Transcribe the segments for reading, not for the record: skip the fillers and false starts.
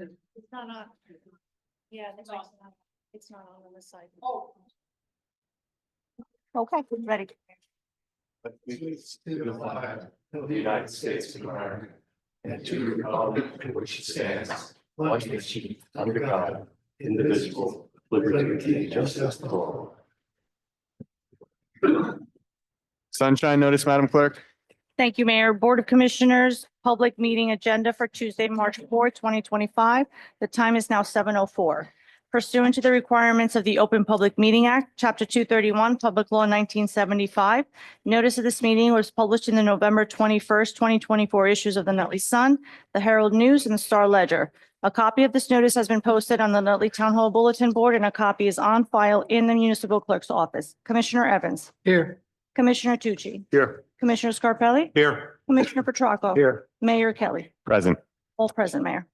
It's not on. Yeah, it's not on the side. Okay, ready. Allegiance to the flag of the United States of America and to the republic for which it stands, one nation, under God, indivisible, with liberty and justice for all. Sunshine notice, Madam Clerk. Thank you, Mayor. Board of Commissioners, public meeting agenda for Tuesday, March 4th, 2025. The time is now 7:04. Pursuant to the requirements of the Open Public Meeting Act, Chapter 231, Public Law 1975, notice of this meeting was published in the November 21st, 2024 issues of the Nutley Sun, the Herald News, and the Star Ledger. A copy of this notice has been posted on the Nutley Town Hall Bulletin Board, and a copy is on file in the municipal clerk's office. Commissioner Evans. Here. Commissioner Tucci. Here. Commissioner Scarpelli. Here. Commissioner Petracca. Here. Mayor Kelly. Present. All present, Mayor.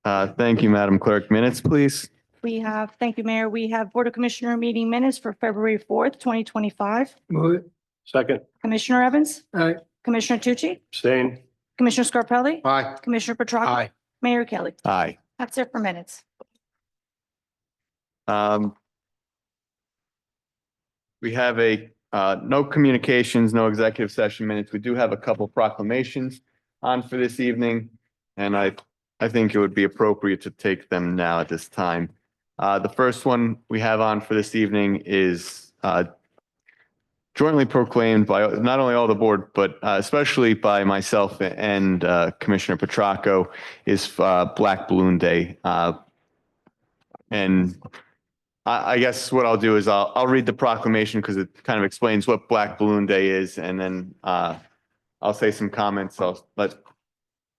Thank you, Madam Clerk. Minutes, please. Thank you, Mayor. We have Board of Commissioner meeting minutes for February 4th, 2025. Move it. Second. Commissioner Evans. Aye. Commissioner Tucci. Abstain. Commissioner Scarpelli. Aye. Commissioner Petracca. Mayor Kelly. Aye. That's it for minutes. We have no communications, no executive session minutes. We do have a couple proclamations on for this evening, and I think it would be appropriate to take them now at this time. The first one we have on for this evening is jointly proclaimed by not only all the board, but especially by myself and Commissioner Petracca, is Black Balloon Day. And I guess what I'll do is I'll read the proclamation because it kind of explains what Black Balloon Day is, and then I'll say some comments. I'll let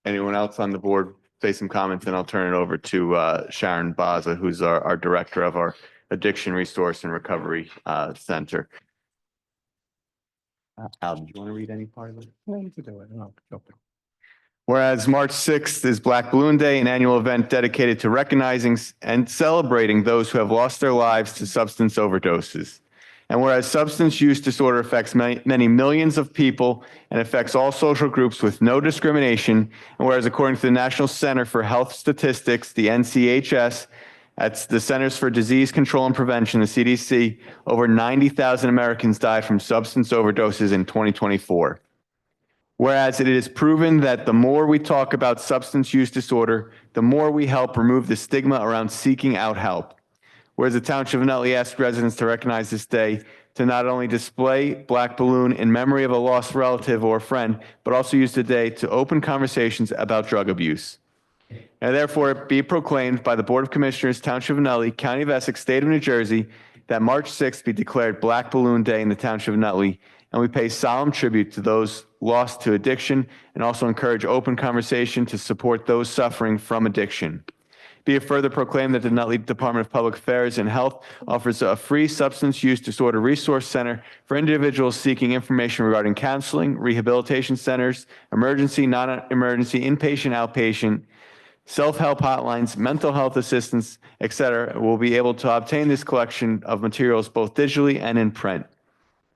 anyone else on the board say some comments, and I'll turn it over to Sharon Baza, who's our director of our Addiction Resource and Recovery Center. Al, do you want to read any part of it? No, you can do it. No, okay. Whereas March 6th is Black Balloon Day, an annual event dedicated to recognizing and celebrating those who have lost their lives to substance overdoses. And whereas substance use disorder affects many millions of people and affects all social groups with no discrimination, and whereas according to the National Center for Health Statistics, the NCHS, that's the Centers for Disease Control and Prevention, the CDC, over 90,000 Americans died from substance overdoses in 2024. Whereas it is proven that the more we talk about substance use disorder, the more we help remove the stigma around seeking out help. Whereas the Township of Nutley asked residents to recognize this day to not only display Black Balloon in memory of a lost relative or friend, but also use the day to open conversations about drug abuse. And therefore be proclaimed by the Board of Commissioners, Township of Nutley, County of Essex, State of New Jersey, that March 6th be declared Black Balloon Day in the Township of Nutley, and we pay solemn tribute to those lost to addiction and also encourage open conversation to support those suffering from addiction. Be it further proclaimed that the Nutley Department of Public Affairs and Health offers a free substance use disorder resource center for individuals seeking information regarding counseling, rehabilitation centers, emergency, non-emergency, inpatient, outpatient, self-help hotlines, mental health assistance, etc. Will be able to obtain this collection of materials both digitally and in print.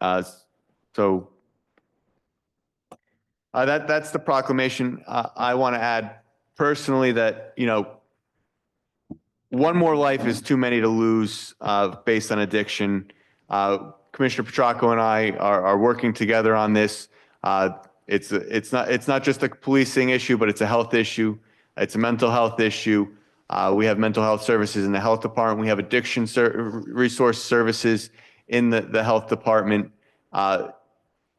That's the proclamation. I want to add personally that, one more life is too many to lose based on addiction. Commissioner Petracca and I are working together on this. It's not just a policing issue, but it's a health issue. It's a mental health issue. We have mental health services in the health department. We have addiction resource services in the health department.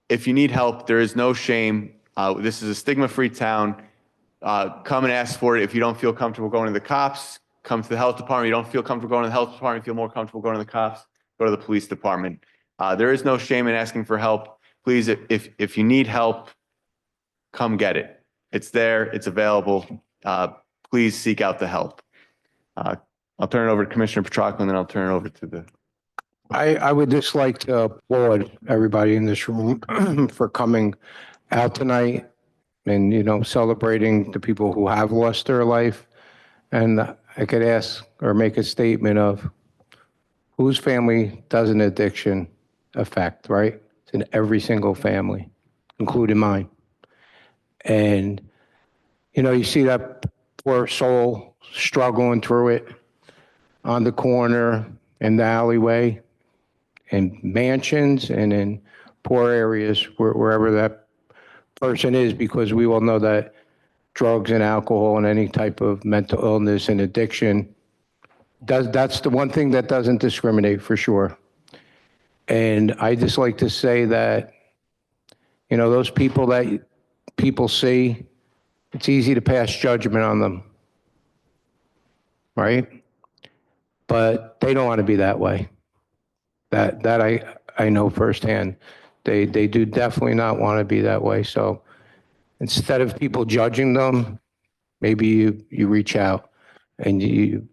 If you need help, there is no shame. This is a stigma-free town. Come and ask for it. If you don't feel comfortable going to the cops, come to the health department. You don't feel comfortable going to the health department, feel more comfortable going to the cops, go to the police department. There is no shame in asking for help. Please, if you need help, come get it. It's there, it's available. Please seek out the help. I'll turn it over to Commissioner Petracca, and then I'll turn it over to the. I would just like to applaud everybody in this room for coming out tonight and, celebrating the people who have lost their life. And I could ask or make a statement of whose family does an addiction affect, right? It's in every single family, including mine. And, you see that poor soul struggling through it on the corner, in the alleyway, in mansions and in poor areas, wherever that person is, because we all know that drugs and alcohol and any type of mental illness and addiction that's the one thing that doesn't discriminate for sure. And I just like to say that, those people that people see, it's easy to pass judgment on them, right? But they don't want to be that way. That I know firsthand. They do definitely not want to be that way. So instead of people judging them, maybe you reach out and you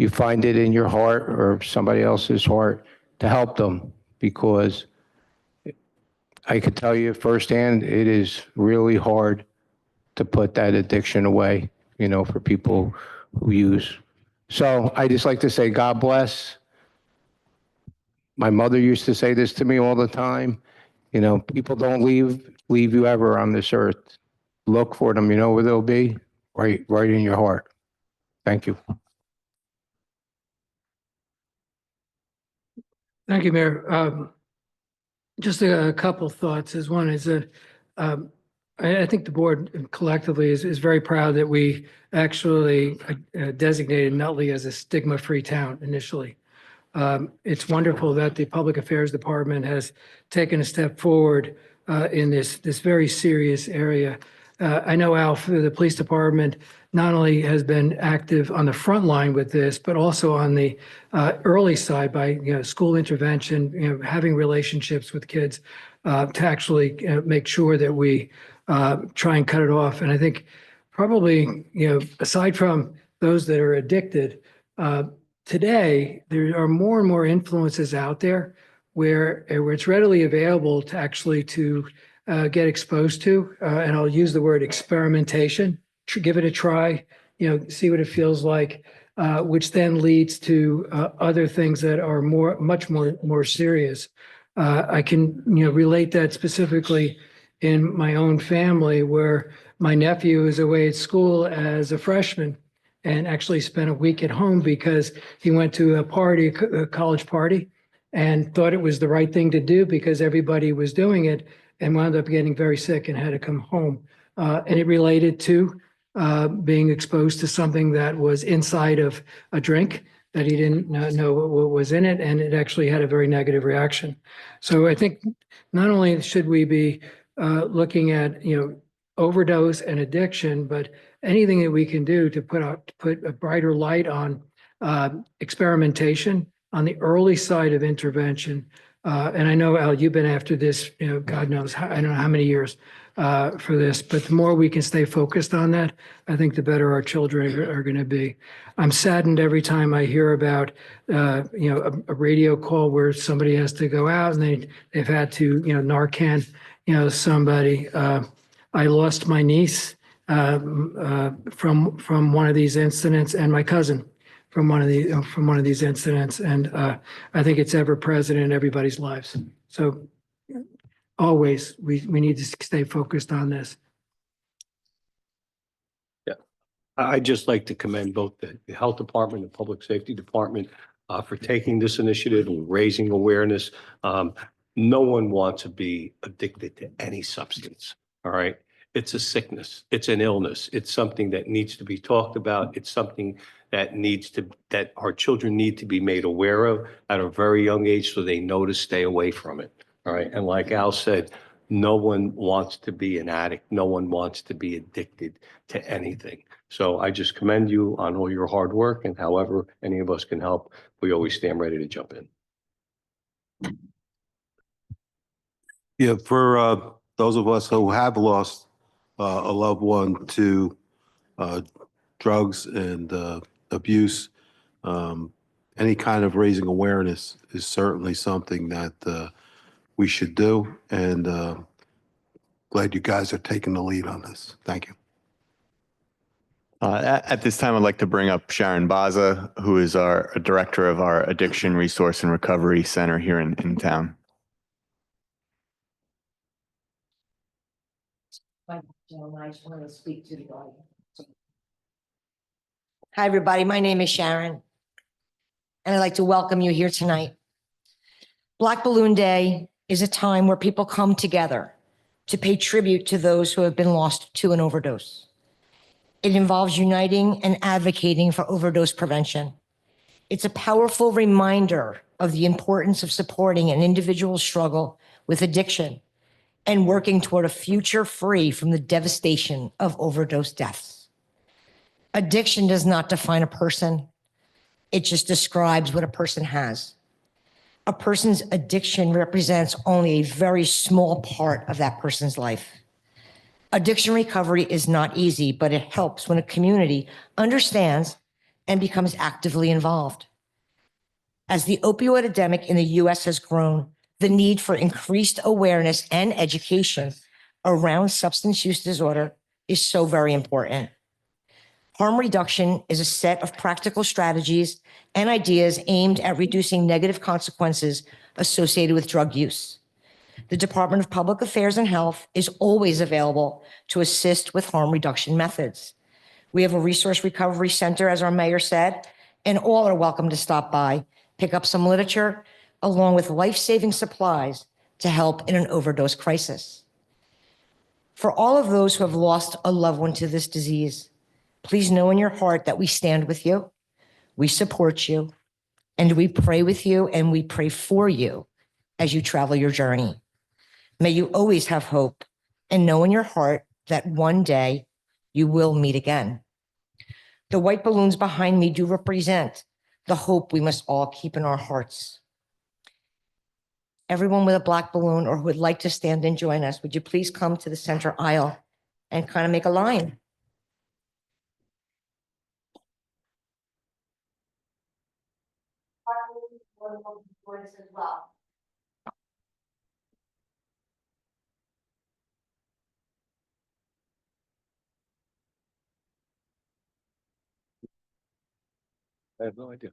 find it in your heart or somebody else's heart to help them, because I could tell you firsthand, it is really hard to put that addiction away, for people who use. So I just like to say, God bless. My mother used to say this to me all the time. People don't leave you ever on this earth. Look for them. You know where they'll be? Right in your heart. Thank you. Thank you, Mayor. Just a couple thoughts. One is that I think the board collectively is very proud that we actually designated Nutley as a stigma-free town initially. It's wonderful that the Public Affairs Department has taken a step forward in this very serious area. I know, Alf, the police department not only has been active on the front line with this, but also on the early side by school intervention, having relationships with kids to actually make sure that we try and cut it off. And I think probably aside from those that are addicted, today there are more and more influences out there where it's readily available to actually get exposed to, and I'll use the word experimentation, give it a try, see what it feels like, which then leads to other things that are much more serious. I can, relate that specifically in my own family, where my nephew is away at school as a freshman and actually spent a week at home because he went to a college party, and thought it was the right thing to do because everybody was doing it, and wound up getting very sick and had to come home. And it related to being exposed to something that was inside of a drink that he didn't know what was in it, and it actually had a very negative reaction. So I think not only should we be looking at overdose and addiction, but anything that we can do to put a brighter light on experimentation on the early side of intervention. And I know, Al, you've been after this, God knows, I don't know how many years for this, but the more we can stay focused on that, I think the better our children are going to be. I'm saddened every time I hear about, a radio call where somebody has to go out and they've had to, Narcan, somebody. I lost my niece from one of these incidents, and my cousin from one of these incidents, and I think it's ever present in everybody's lives. So always we need to stay focused on this. I'd just like to commend both the Health Department and Public Safety Department for taking this initiative and raising awareness. No one wants to be addicted to any substance, all right? It's a sickness, it's an illness, it's something that needs to be talked about, it's something that our children need to be made aware of at a very young age so they know to stay away from it, all right? And like Al said, no one wants to be an addict, no one wants to be addicted to anything. So I just commend you on all your hard work, and however any of us can help, we always stand ready to jump in. Yeah, for those of us who have lost a loved one to drugs and abuse, any kind of raising awareness is certainly something that we should do. And glad you guys are taking the lead on this. Thank you. At this time, I'd like to bring up Sharon Baza, who is our director of our Addiction Resource and Recovery Center here in town. I just want to speak to the audience. Hi, everybody. My name is Sharon, and I'd like to welcome you here tonight. Black Balloon Day is a time where people come together to pay tribute to those who have been lost to an overdose. It involves uniting and advocating for overdose prevention. It's a powerful reminder of the importance of supporting an individual's struggle with addiction and working toward a future free from the devastation of overdose deaths. Addiction does not define a person. It just describes what a person has. A person's addiction represents only a very small part of that person's life. Addiction recovery is not easy, but it helps when a community understands and becomes actively involved. As the opioid epidemic in the US has grown, the need for increased awareness and education around substance use disorder is so very important. Harm reduction is a set of practical strategies and ideas aimed at reducing negative consequences associated with drug use. The Department of Public Affairs and Health is always available to assist with harm reduction methods. We have a resource recovery center, as our mayor said, and all are welcome to stop by, pick up some literature, along with life-saving supplies to help in an overdose crisis. For all of those who have lost a loved one to this disease, please know in your heart that we stand with you, we support you, and we pray with you and we pray for you as you travel your journey. May you always have hope and know in your heart that one day you will meet again. The white balloons behind me do represent the hope we must all keep in our hearts. Everyone with a black balloon or who would like to stand and join us, would you please come to the center aisle and kind of make a line? As well. I have no idea.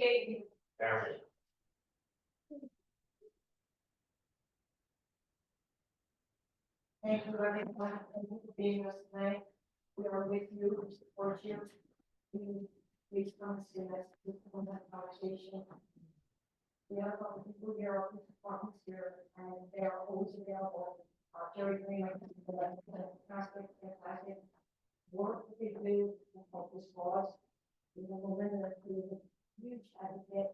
Thank you, everyone, for being with us tonight. We are with you, we support you. Please come see us, please come have a conversation. We have a lot of people here, our departments here, and they are always available. Jerry Green, I think, fantastic work that they do to help this cause. We have a woman that is a huge advocate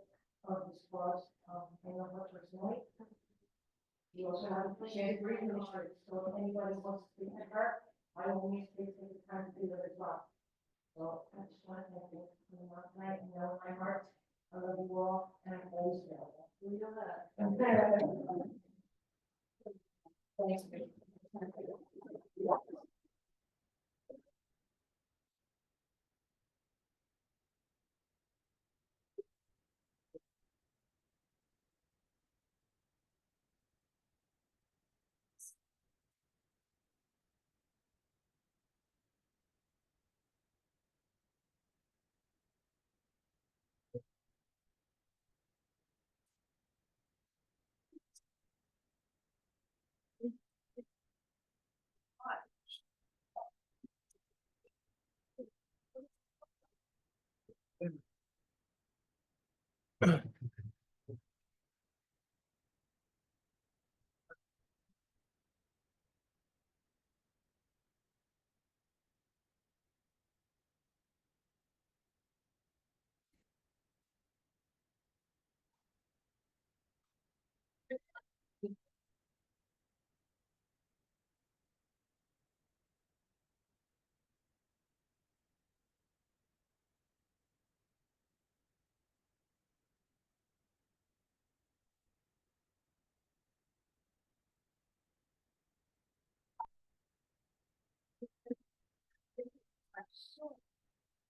of this cause, I know her personally. You also have a shared green initiative, so if anybody wants to speak to her, I will need to take the time to do that as well. So I just want to thank you for coming out tonight, and know my heart, I love you all, and I'm always available. We know that. Thanks.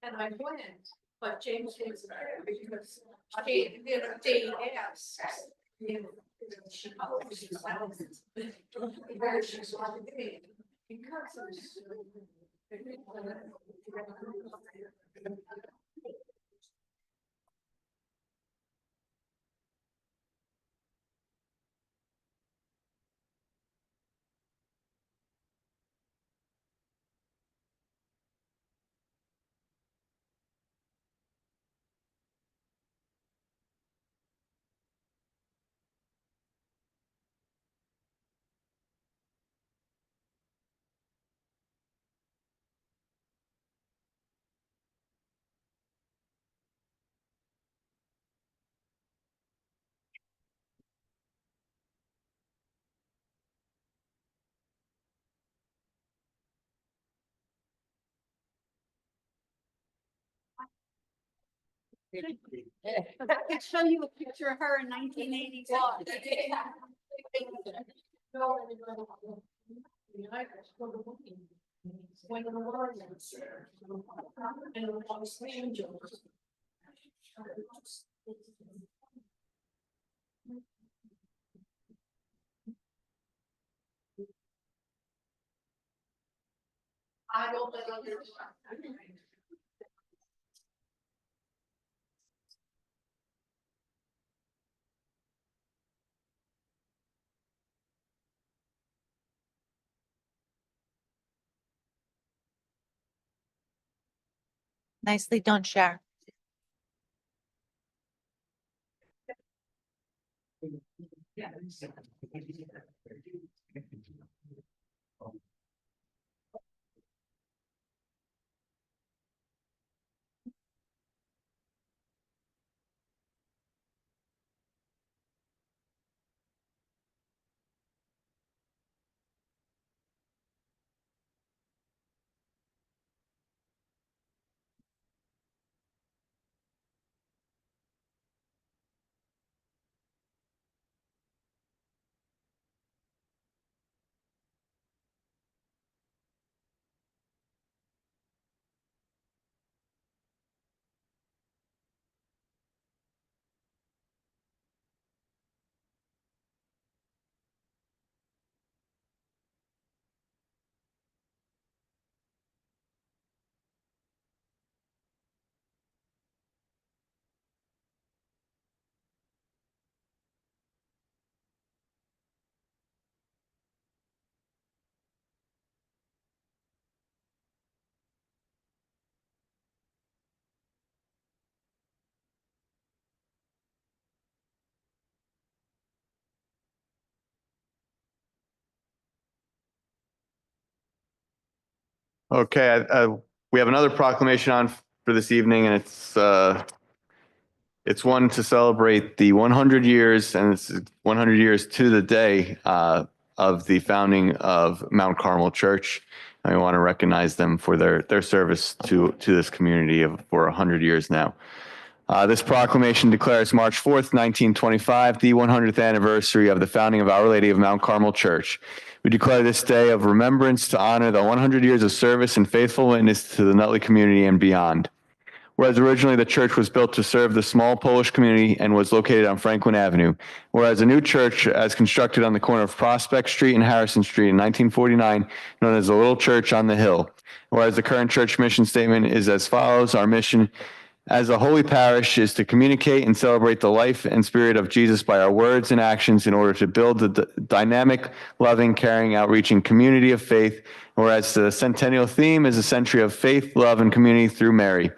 And I went, but James was there because she, you know, they asked. You know, she where she's going to be. Because of. I can show you a picture of her in 1981. When the war was in Los Angeles. I don't understand. Nicely done, Sharon. Okay, we have another proclamation on for this evening, and it's one to celebrate the 100 years, and it's 100 years to the day of the founding of Mount Carmel Church. And we want to recognize them for their service to this community for 100 years now. This proclamation declares March 4th, 1925, the 100th anniversary of the founding of Our Lady of Mount Carmel Church. We declare this day of remembrance to honor the 100 years of service and faithful witness to the Nutley community and beyond. Whereas originally the church was built to serve the small Polish community and was located on Franklin Avenue, whereas a new church, as constructed on the corner of Prospect Street and Harrison Street in 1949, known as the Little Church on the Hill. Whereas the current church mission statement is as follows: our mission as a holy parish is to communicate and celebrate the life and spirit of Jesus by our words and actions in order to build the dynamic, loving, caring, outreaching community of faith. Whereas the centennial theme is a century of faith, love, and community through Mary.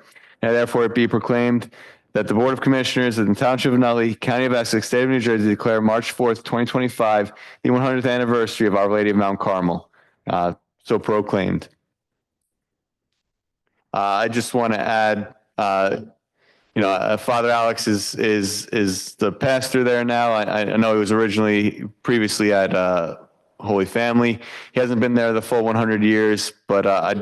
Now therefore it be proclaimed that the Board of Commissioners of the Township of Nutley, County of Essex, State of New Jersey declare March 4th, 2025, the 100th anniversary of Our Lady of Mount Carmel. So proclaimed. I just want to add, Father Alex is the pastor there now. I know he was previously at Holy Family. He hasn't been there the full 100 years, but I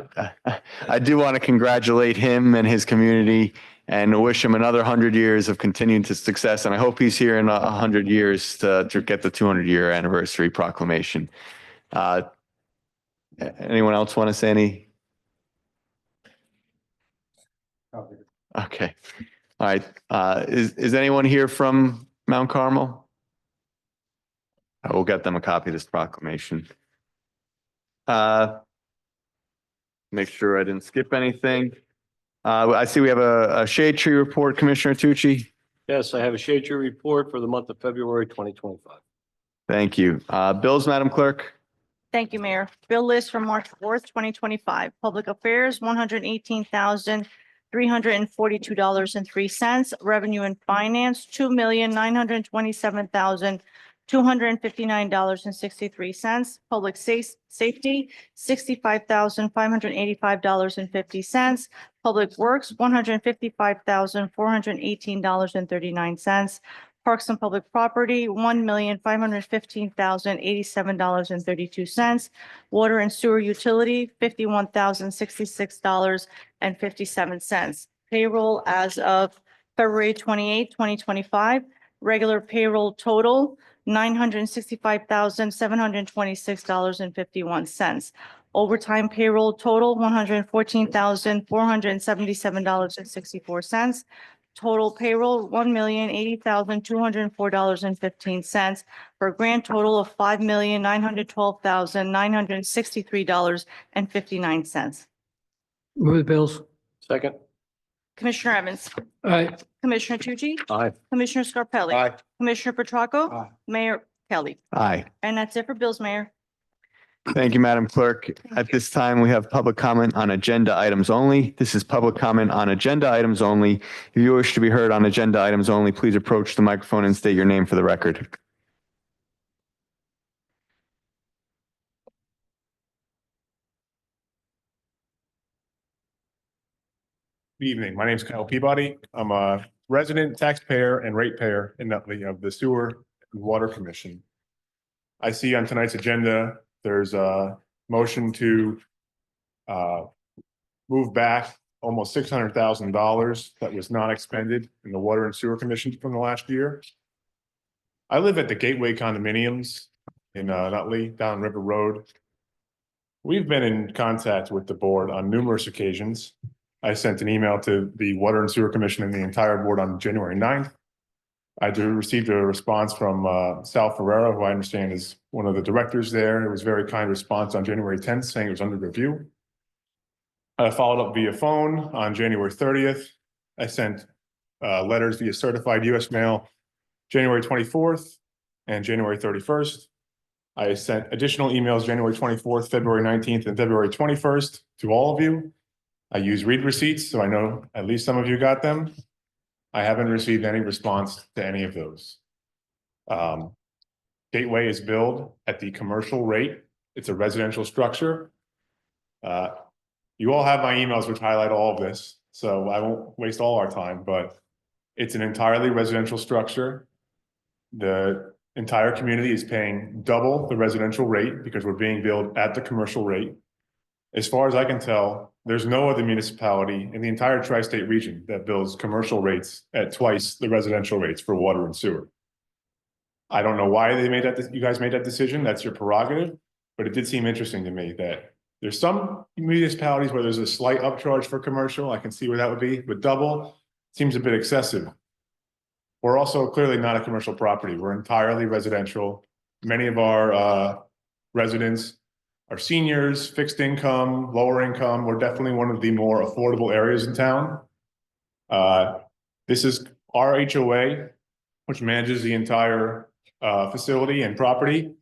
do want to congratulate him and his community and wish him another 100 years of continued success. And I hope he's here in 100 years to get the 200-year anniversary proclamation. Anyone else want to say any? Okay. All right. Is anyone here from Mount Carmel? I will get them a copy of this proclamation. Make sure I didn't skip anything. I see we have a shade tree report, Commissioner Tucci. Yes, I have a shade tree report for the month of February 2025. Thank you. Bills, Madam Clerk. Thank you, Mayor. Bill list from March 4th, 2025. Public Affairs, $118,342.03. Revenue and Finance, $2,927,259.63. Public Safety, $65,585.50. Public Works, $155,418.39. Parks and Public Property, $1,515,087.32. Water and Sewer Utility, $51,066.57. Payroll as of February 28, 2025. Regular payroll total, $965,726.51. Overtime payroll total, $114,477.64. Total payroll, $1,080,204.15 for a grand total of $5,912,963.59. Move the bills. Second. Commissioner Evans, Aye. Commissioner Tucci, Aye. Commissioner Scarpelli. Aye. Commissioner Petracco. Aye. Mayor Kelly. Aye. And that's it for bills, Mayor. Thank you, Madam Clerk. At this time, we have public comment on agenda items only. This is public comment on agenda items only. If you wish to be heard on agenda items only, please approach the microphone and state your name for the record. Good evening. My name is Kyle Peabody. I'm a resident, taxpayer, and ratepayer in Nutley of the Sewer and Water Commission. I see on tonight's agenda, there's a motion to move back almost $600,000 that was not expended in the Water and Sewer Commission from the last year. I live at the Gateway Condominiums in Nutley, down River Road. We've been in contact with the board on numerous occasions. I sent an email to the Water and Sewer Commission and the entire board on January 9th. I received a response from Sal Ferrera, who I understand is one of the directors there. It was a very kind response on January 10th saying it was under review. I followed up via phone on January 30th. I sent letters via certified US mail January 24th and January 31st. I sent additional emails January 24th, February 19th, and February 21st to all of you. I use read receipts, so I know at least some of you got them. I haven't received any response to any of those. Gateway is billed at the commercial rate. It's a residential structure. You all have my emails which highlight all of this, so I won't waste all our time, but it's an entirely residential structure. The entire community is paying double the residential rate because we're being billed at the commercial rate. As far as I can tell, there's no other municipality in the entire tri-state region that bills commercial rates at twice the residential rates for water and sewer. I don't know why they made that, you guys made that decision, that's your prerogative, but it did seem interesting to me that there's some municipalities where there's a slight upcharge for commercial, I can see where that would be, but double seems a bit excessive. We're also clearly not a commercial property, we're entirely residential. Many of our residents are seniors, fixed income, lower income, we're definitely one of the more affordable areas in town. This is our HOA, which manages the entire facility and property.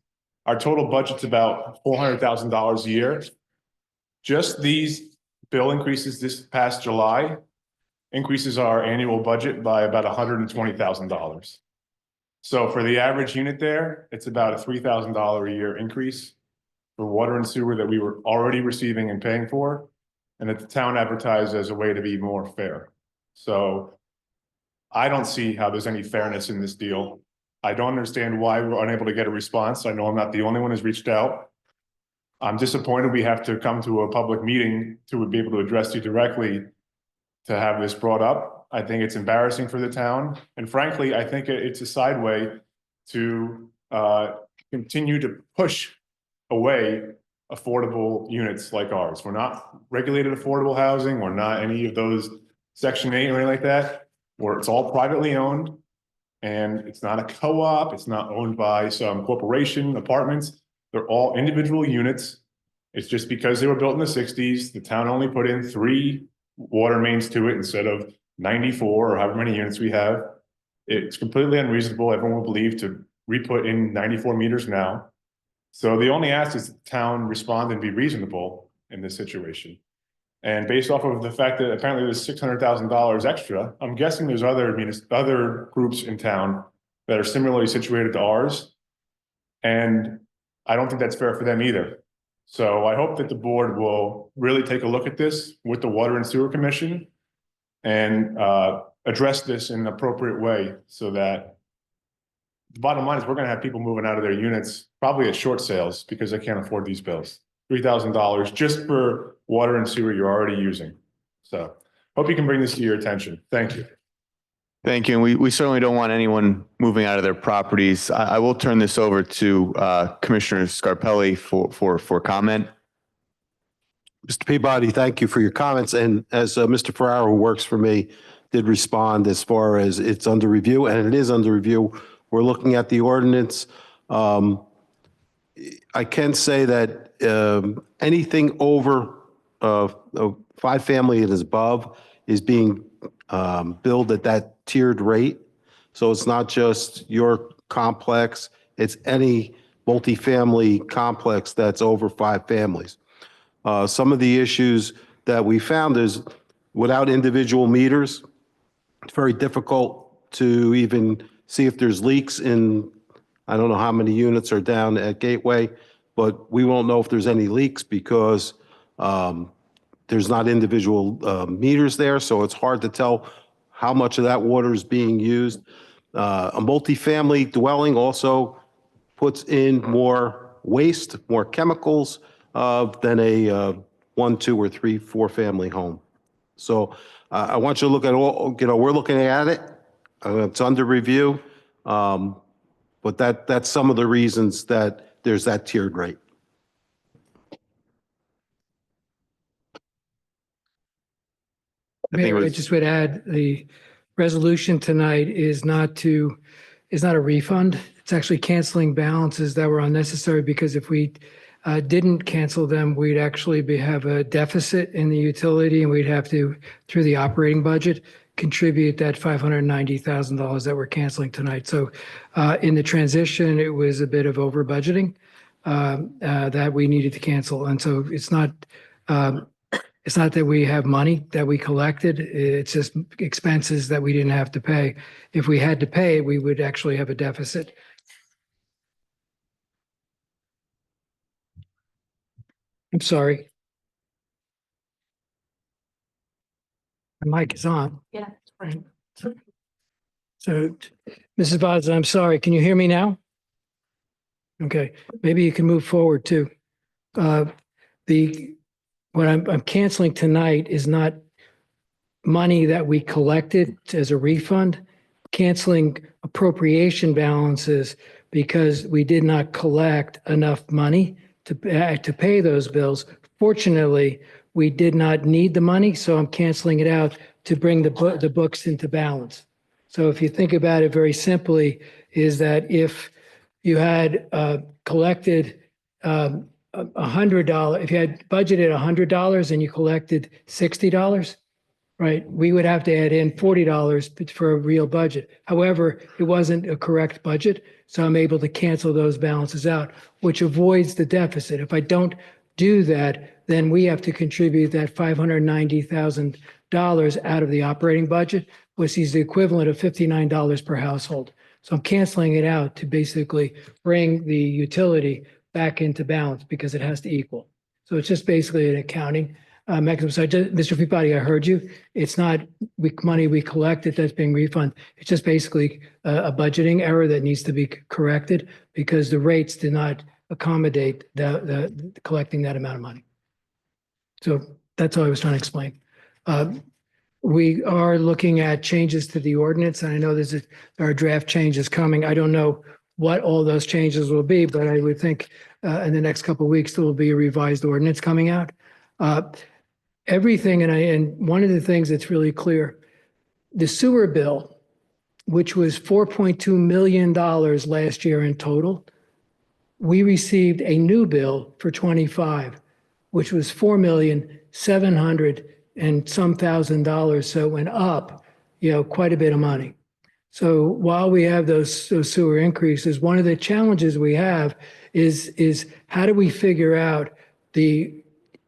Our total budget's about $400,000 a year. Just these bill increases this past July increases our annual budget by about $120,000. So for the average unit there, it's about a $3,000 a year increase for water and sewer that we were already receiving and paying for, and that the town advertised as a way to be more fair. So I don't see how there's any fairness in this deal. I don't understand why we're unable to get a response. I know I'm not the only one who's reached out. I'm disappointed we have to come to a public meeting to be able to address you directly to have this brought up. I think it's embarrassing for the town. And frankly, I think it's a sideway to continue to push away affordable units like ours. We're not regulated affordable housing. We're not any of those Section 8 or anything like that, where it's all privately owned. And it's not a co-op, it's not owned by some corporation, apartments. They're all individual units. It's just because they were built in the 60s, the town only put in 3 water mains to it instead of 94 or however many units we have. It's completely unreasonable, everyone will believe, to re-put in 94 meters now. So the only ask is that the town respond and be reasonable in this situation. And based off of the fact that apparently there's $600,000 extra, I'm guessing there's other groups in town that are similarly situated to ours. And I don't think that's fair for them either. So I hope that the board will really take a look at this with the Water and Sewer Commission and address this in an appropriate way so that the bottom line is we're going to have people moving out of their units probably at short sales because they can't afford these bills. $3,000 just for water and sewer you're already using. So hope you can bring this to your attention. Thank you. Thank you. And we certainly don't want anyone moving out of their properties. I will turn this over to Commissioner Scarpelli for comment. Mr. Peabody, thank you for your comments. And as Mr. Ferraro, who works for me, did respond as far as it's under review, and it is under review. We're looking at the ordinance. I can say that anything over 5 family and is above is being billed at that tiered rate. So it's not just your complex, it's any multifamily complex that's over 5 families. Some of the issues that we found is without individual meters, it's very difficult to even see if there's leaks in, I don't know how many units are down at Gateway, but we won't know if there's any leaks because there's not individual meters there. So it's hard to tell how much of that water is being used. A multifamily dwelling also puts in more waste, more chemicals than a 1, 2, or 3, 4 family home. So I want you to look at all, we're looking at it. It's under review. But that's some of the reasons that there's that tiered rate. I think it Mayor, I was- just would add, the resolution tonight is not a refund. It's actually canceling balances that were unnecessary, because if we didn't cancel them, we'd actually have a deficit in the utility, and we'd have to, through the operating budget, contribute that $590,000 that we're canceling tonight. So in the transition, it was a bit of over budgeting that we needed to cancel. And so it's not that we have money that we collected. It's just expenses that we didn't have to pay. If we had to pay, we would actually have a deficit. I'm sorry. My mic is on. Yeah. Right. So, Mrs. Bosler, I'm sorry, can you hear me now? Okay, maybe you can move forward too. The, what I'm canceling tonight is not money that we collected as a refund, canceling appropriation balances because we did not collect enough money to pay those bills. Fortunately, we did not need the money, so I'm canceling it out to bring the books into balance. So if you think about it very simply, is that if you had collected $100, if you had budgeted $100 and you collected $60, right, we would have to add in $40 for a real budget. However, it wasn't a correct budget, so I'm able to cancel those balances out, which avoids the deficit. If I don't do that, then we have to contribute that $590,000 out of the operating budget, which is the equivalent of $59 per household. So I'm canceling it out to basically bring the utility back into balance because it has to equal. So it's just basically an accounting mechanism. So Mr. Peabody, I heard you. It's not money we collected that's being refunded. It's just basically a budgeting error that needs to be corrected because the rates did not accommodate the collecting that amount of money. So that's all I was trying to explain. We are looking at changes to the ordinance, and I know there are draft changes coming. I don't know what all those changes will be, but I would think in the next couple of weeks, there will be a revised ordinance coming out. Everything, and one of the things that's really clear, the sewer bill, which was $4.2 million last year in total, we received a new bill for 25, which was $4,700,000 and some $1,000. So it went up, quite a bit of money. So while we have those sewer increases, one of the challenges we have is how do we figure out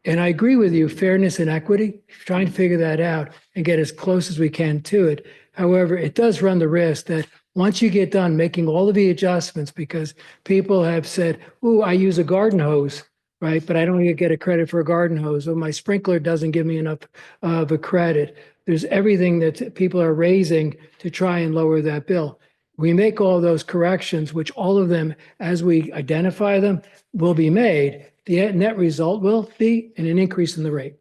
and I agree with you, fairness and equity, trying to figure that out and get as close as we can to it. However, it does run the risk that once you get done making all of the adjustments, because people have said, "Ooh, I use a garden hose, right? But I don't get a credit for a garden hose, or my sprinkler doesn't give me enough of a credit." There's everything that people are raising to try and lower that bill. We make all those corrections, which all of them, as we identify them, will be made. The net result will be an increase in the rate.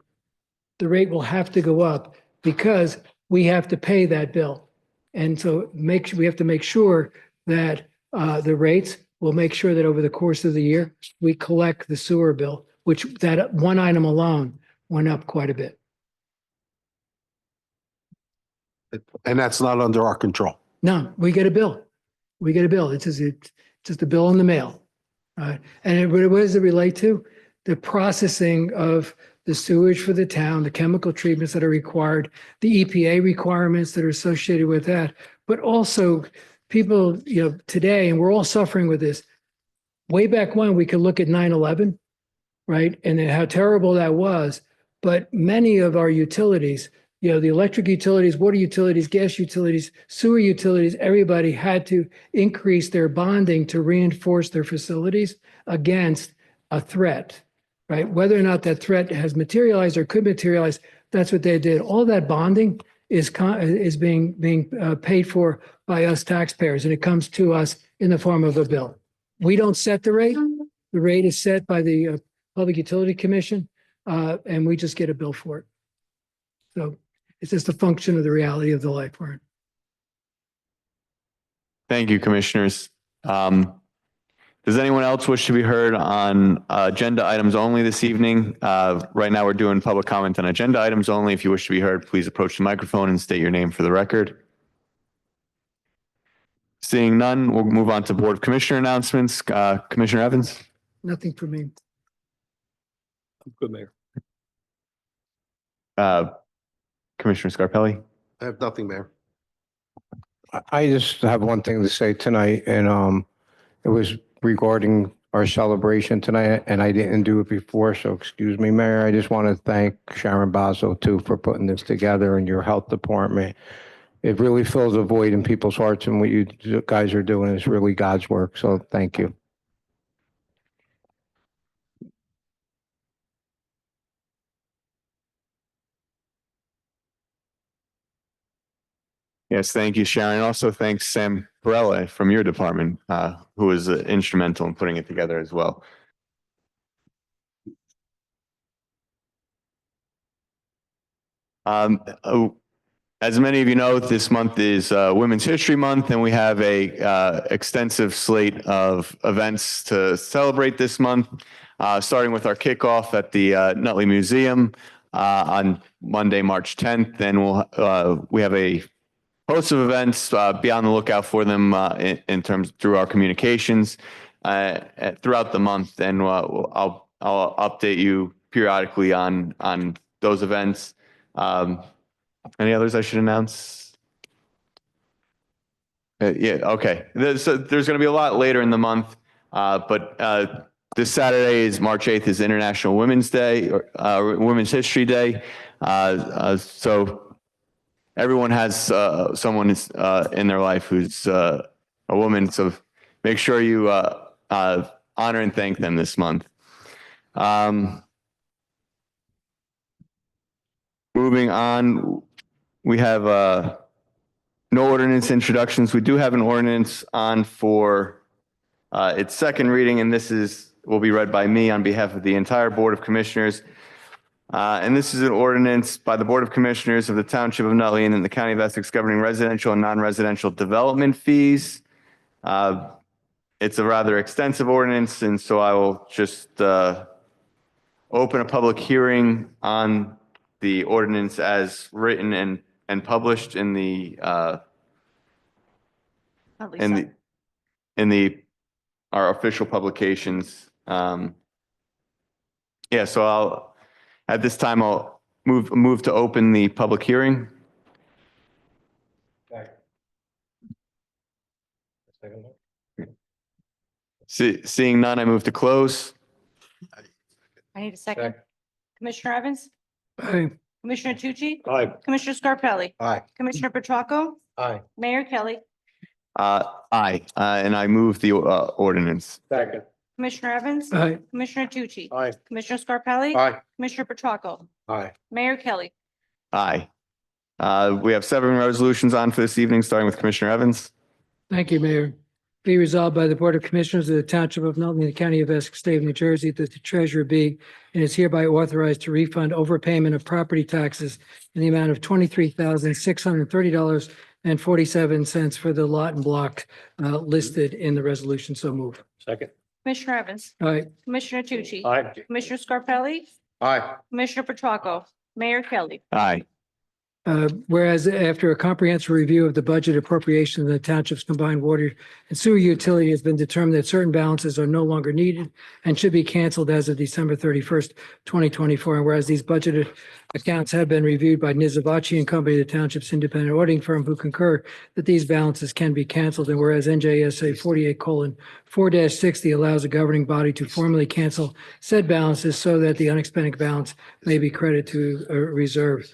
The rate will have to go up because we have to pay that bill. And so we have to make sure that the rates will make sure that over the course of the year, we collect the sewer bill, which that one item alone went up quite a bit. And that's not under our control. No, we get a bill. We get a bill. It's just a bill in the mail. And what does it relate to? The processing of the sewage for the town, the chemical treatments that are required, the EPA requirements that are associated with that, but also people, today, and we're all suffering with this. Way back when we could look at 9/11, right? And then how terrible that was. But many of our utilities, the electric utilities, water utilities, gas utilities, sewer utilities, everybody had to increase their bonding to reinforce their facilities against a threat, right? Whether or not that threat has materialized or could materialize, that's what they did. All that bonding is being paid for by us taxpayers, and it comes to us in the form of a bill. We don't set the rate. The rate is set by the Public Utility Commission, and we just get a bill for it. So it's just a function of the reality of the life we're in. Thank you, commissioners. Does anyone else wish to be heard on agenda items only this evening? Right now, we're doing public comment on agenda items only. If you wish to be heard, please approach the microphone and state your name for the record. Seeing none, we'll move on to Board of Commissioner announcements. Commissioner Evans? Nothing for me. Good, Mayor. Commissioner Scarpelli? I have nothing, Mayor. I just have one thing to say tonight, and it was regarding our celebration tonight, and I didn't do it before, so excuse me, Mayor. I just want to thank Sharon Basso too for putting this together, and your health department. It really fills a void in people's hearts, and what you guys are doing is really God's work. So thank you. Yes, thank you, Sharon. Also, thanks Sam Perella from your department, who was instrumental in putting it together as well. As many of you know, this month is Women's History Month, and we have a extensive slate of events to celebrate this month, starting with our kickoff at the Nutley Museum on Monday, March 10th. Then we have a host of events. Be on the lookout for them in terms through our communications throughout the month, and I'll update you periodically on those events. Any others I should announce? Yeah, okay. There's going to be a lot later in the month, but this Saturday is March 8th is International Women's Day, or Women's History Day. So everyone has someone in their life who's a woman. So make sure you honor and thank them this month. Moving on, we have no ordinance introductions. We do have an ordinance on for its second reading, and will be read by me on behalf of the entire Board of Commissioners. And this is an ordinance by the Board of Commissioners of the Township of Nutley and in the County of Essex governing residential and non-residential development fees. It's a rather extensive ordinance, and so I will just open a public hearing on the ordinance as written and published in the our official publications. Yeah, so at this time I'll move to open the public hearing. Seeing none, I move to close. I need a second. Commissioner Evans? Aye. Commissioner Tucci? Aye. Commissioner Scarpelli? Aye. Commissioner Petracco? Aye. Mayor Kelly? Aye, and I move the ordinance. Second. Commissioner Evans? Aye. Commissioner Tucci? Aye. Commissioner Scarpelli? Aye. Commissioner Petracco? Aye. Mayor Kelly? Aye. We have 7 resolutions on for this evening, starting with Commissioner Evans. Thank you, Mayor. Be resolved by the Board of Commissioners of the Township of Nutley, the County of Essex, State of New Jersey, that the treasurer be and is hereby authorized to refund overpayment of property taxes in the amount of $23,630.47 for the lot and block listed in the resolution. So move. Second. Commissioner Evans? Aye. Commissioner Tucci? Aye. Commissioner Scarpelli? Aye. Commissioner Petracco? Mayor Kelly? Aye. Whereas after a comprehensive review of the budget appropriation of the township's combined water and sewer utility has been determined that certain balances are no longer needed and should be canceled as of December 31st, 2024. And whereas these budgeted accounts have been reviewed by Nizavachi and Company, the township's independent auditing firm, who concur that these balances can be canceled. And whereas NJSA 48:4-60 allows a governing body to formally cancel said balances so that the unexpended balance may be credited to a reserve.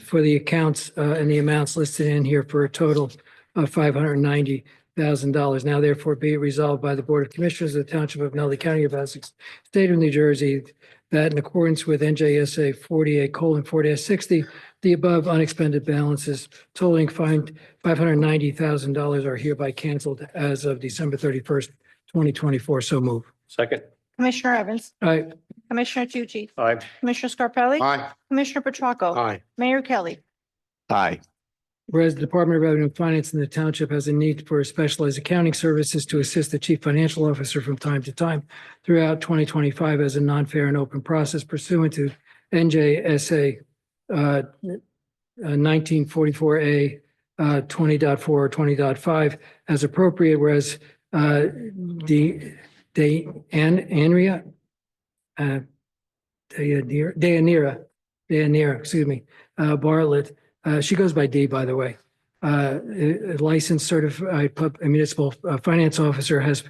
For the accounts and the amounts listed in here for a total of $590,000. Now therefore be it resolved by the Board of Commissioners of the Township of Nutley, County of Essex, State of New Jersey, that in accordance with NJSA 48:4-60, the above unexpended balances totaling $590,000 are hereby canceled as of December 31st, 2024. So move. Second. Commissioner Evans? Aye. Commissioner Tucci? Aye. Commissioner Scarpelli? Aye. Commissioner Petracco? Aye. Mayor Kelly? Aye. Whereas the Department of Revenue and Finance in the township has a need for specialized accounting services to assist the chief financial officer from time to time throughout 2025 as a non-fair and open process pursuant to NJSA 1944A 20.4 or 20.5 as appropriate, whereas Deyanira, excuse me, Bartlett. She goes by D, by the way. A licensed certified municipal finance officer has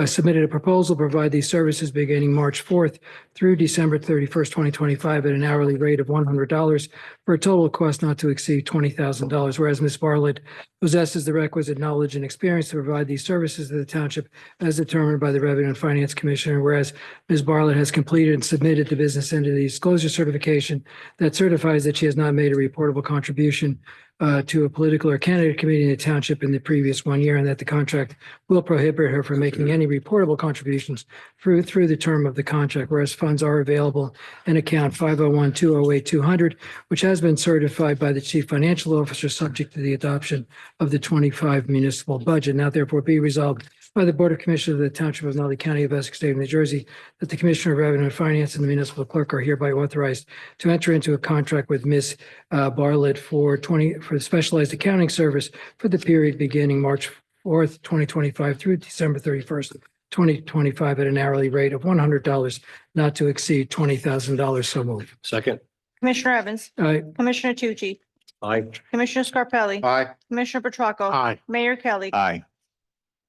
submitted a proposal to provide these services beginning March 4th through December 31st, 2025 at an hourly rate of $100 for a total cost not to exceed $20,000. Whereas Ms. Bartlett possesses the requisite knowledge and experience to provide these services to the township as determined by the Revenue and Finance Commissioner. Whereas Ms. Bartlett has completed and submitted the business entity disclosure certification that certifies that she has not made a reportable contribution to a political or candidate committee in the township in the previous 1 year, and that the contract will prohibit her from making any reportable contributions through the term of the contract, whereas funds are available in account 501-208-200, which has been certified by the chief financial officer subject to the adoption of the 25 municipal budget. Now therefore be resolved by the Board of Commissioners of the Township of Nutley County of Essex State of New Jersey that the Commissioner of Revenue and Finance and the municipal clerk are hereby authorized to enter into a contract with Ms. Bartlett for the specialized accounting service for the period beginning March 4th, 2025 through December 31st, 2025 at an hourly rate of $100, not to exceed $20,000. So moved. Second. Commissioner Evans, Aye. Commissioner Tucci, Aye. Commissioner Scarpelli, Aye. Commissioner Petracca. Aye. Mayor Kelly. Aye.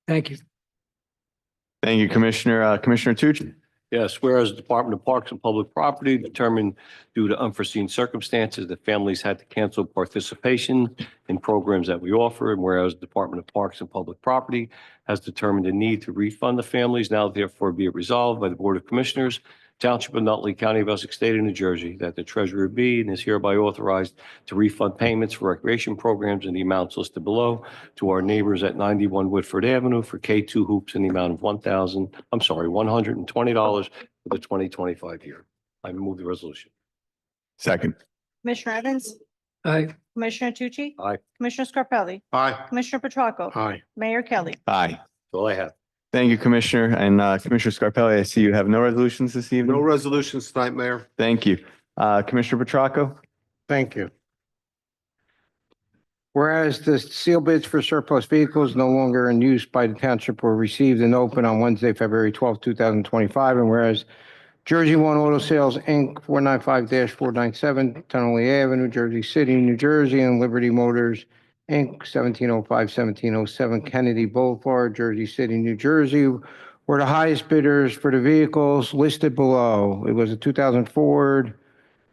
Thank you. Thank you, Commissioner. Commissioner Tucci? Yes, whereas the Department of Parks and Public Property determined due to unforeseen circumstances that families had to cancel participation in programs that we offer, and whereas the Department of Parks and Public Property has determined the need to refund the families, now therefore be it resolved by the Board of Commissioners, Township of Nutley, County of Essex, State of New Jersey, that the treasurer be and is hereby authorized to refund payments for recreation programs in the amounts listed below to our neighbors at 91 Whitford Avenue for K2 hoops in the amount of $120 for the 2025 year. I move the resolution. Second. Commissioner Evans, Aye. Commissioner Tucci, Aye. Commissioner Scarpelli, Aye. Commissioner Petracca. Aye. Mayor Kelly. Aye. That's all I have. Thank you, Commissioner. And Commissioner Scarpelli, I see you have no resolutions this evening. No resolutions tonight, Mayor. Thank you. Commissioner Petracca? Thank you. Whereas the seal bids for surplus vehicles no longer in use by the township were received and opened on Wednesday, February 12, 2025, and whereas Jersey One Auto Sales, Inc., 495-497 Tunnelly Avenue, Jersey City, New Jersey, and Liberty Motors, Inc., 1705-1707 Kennedy Boulevard, Jersey City, New Jersey, were the highest bidders for the vehicles listed below. It was a 2000 Ford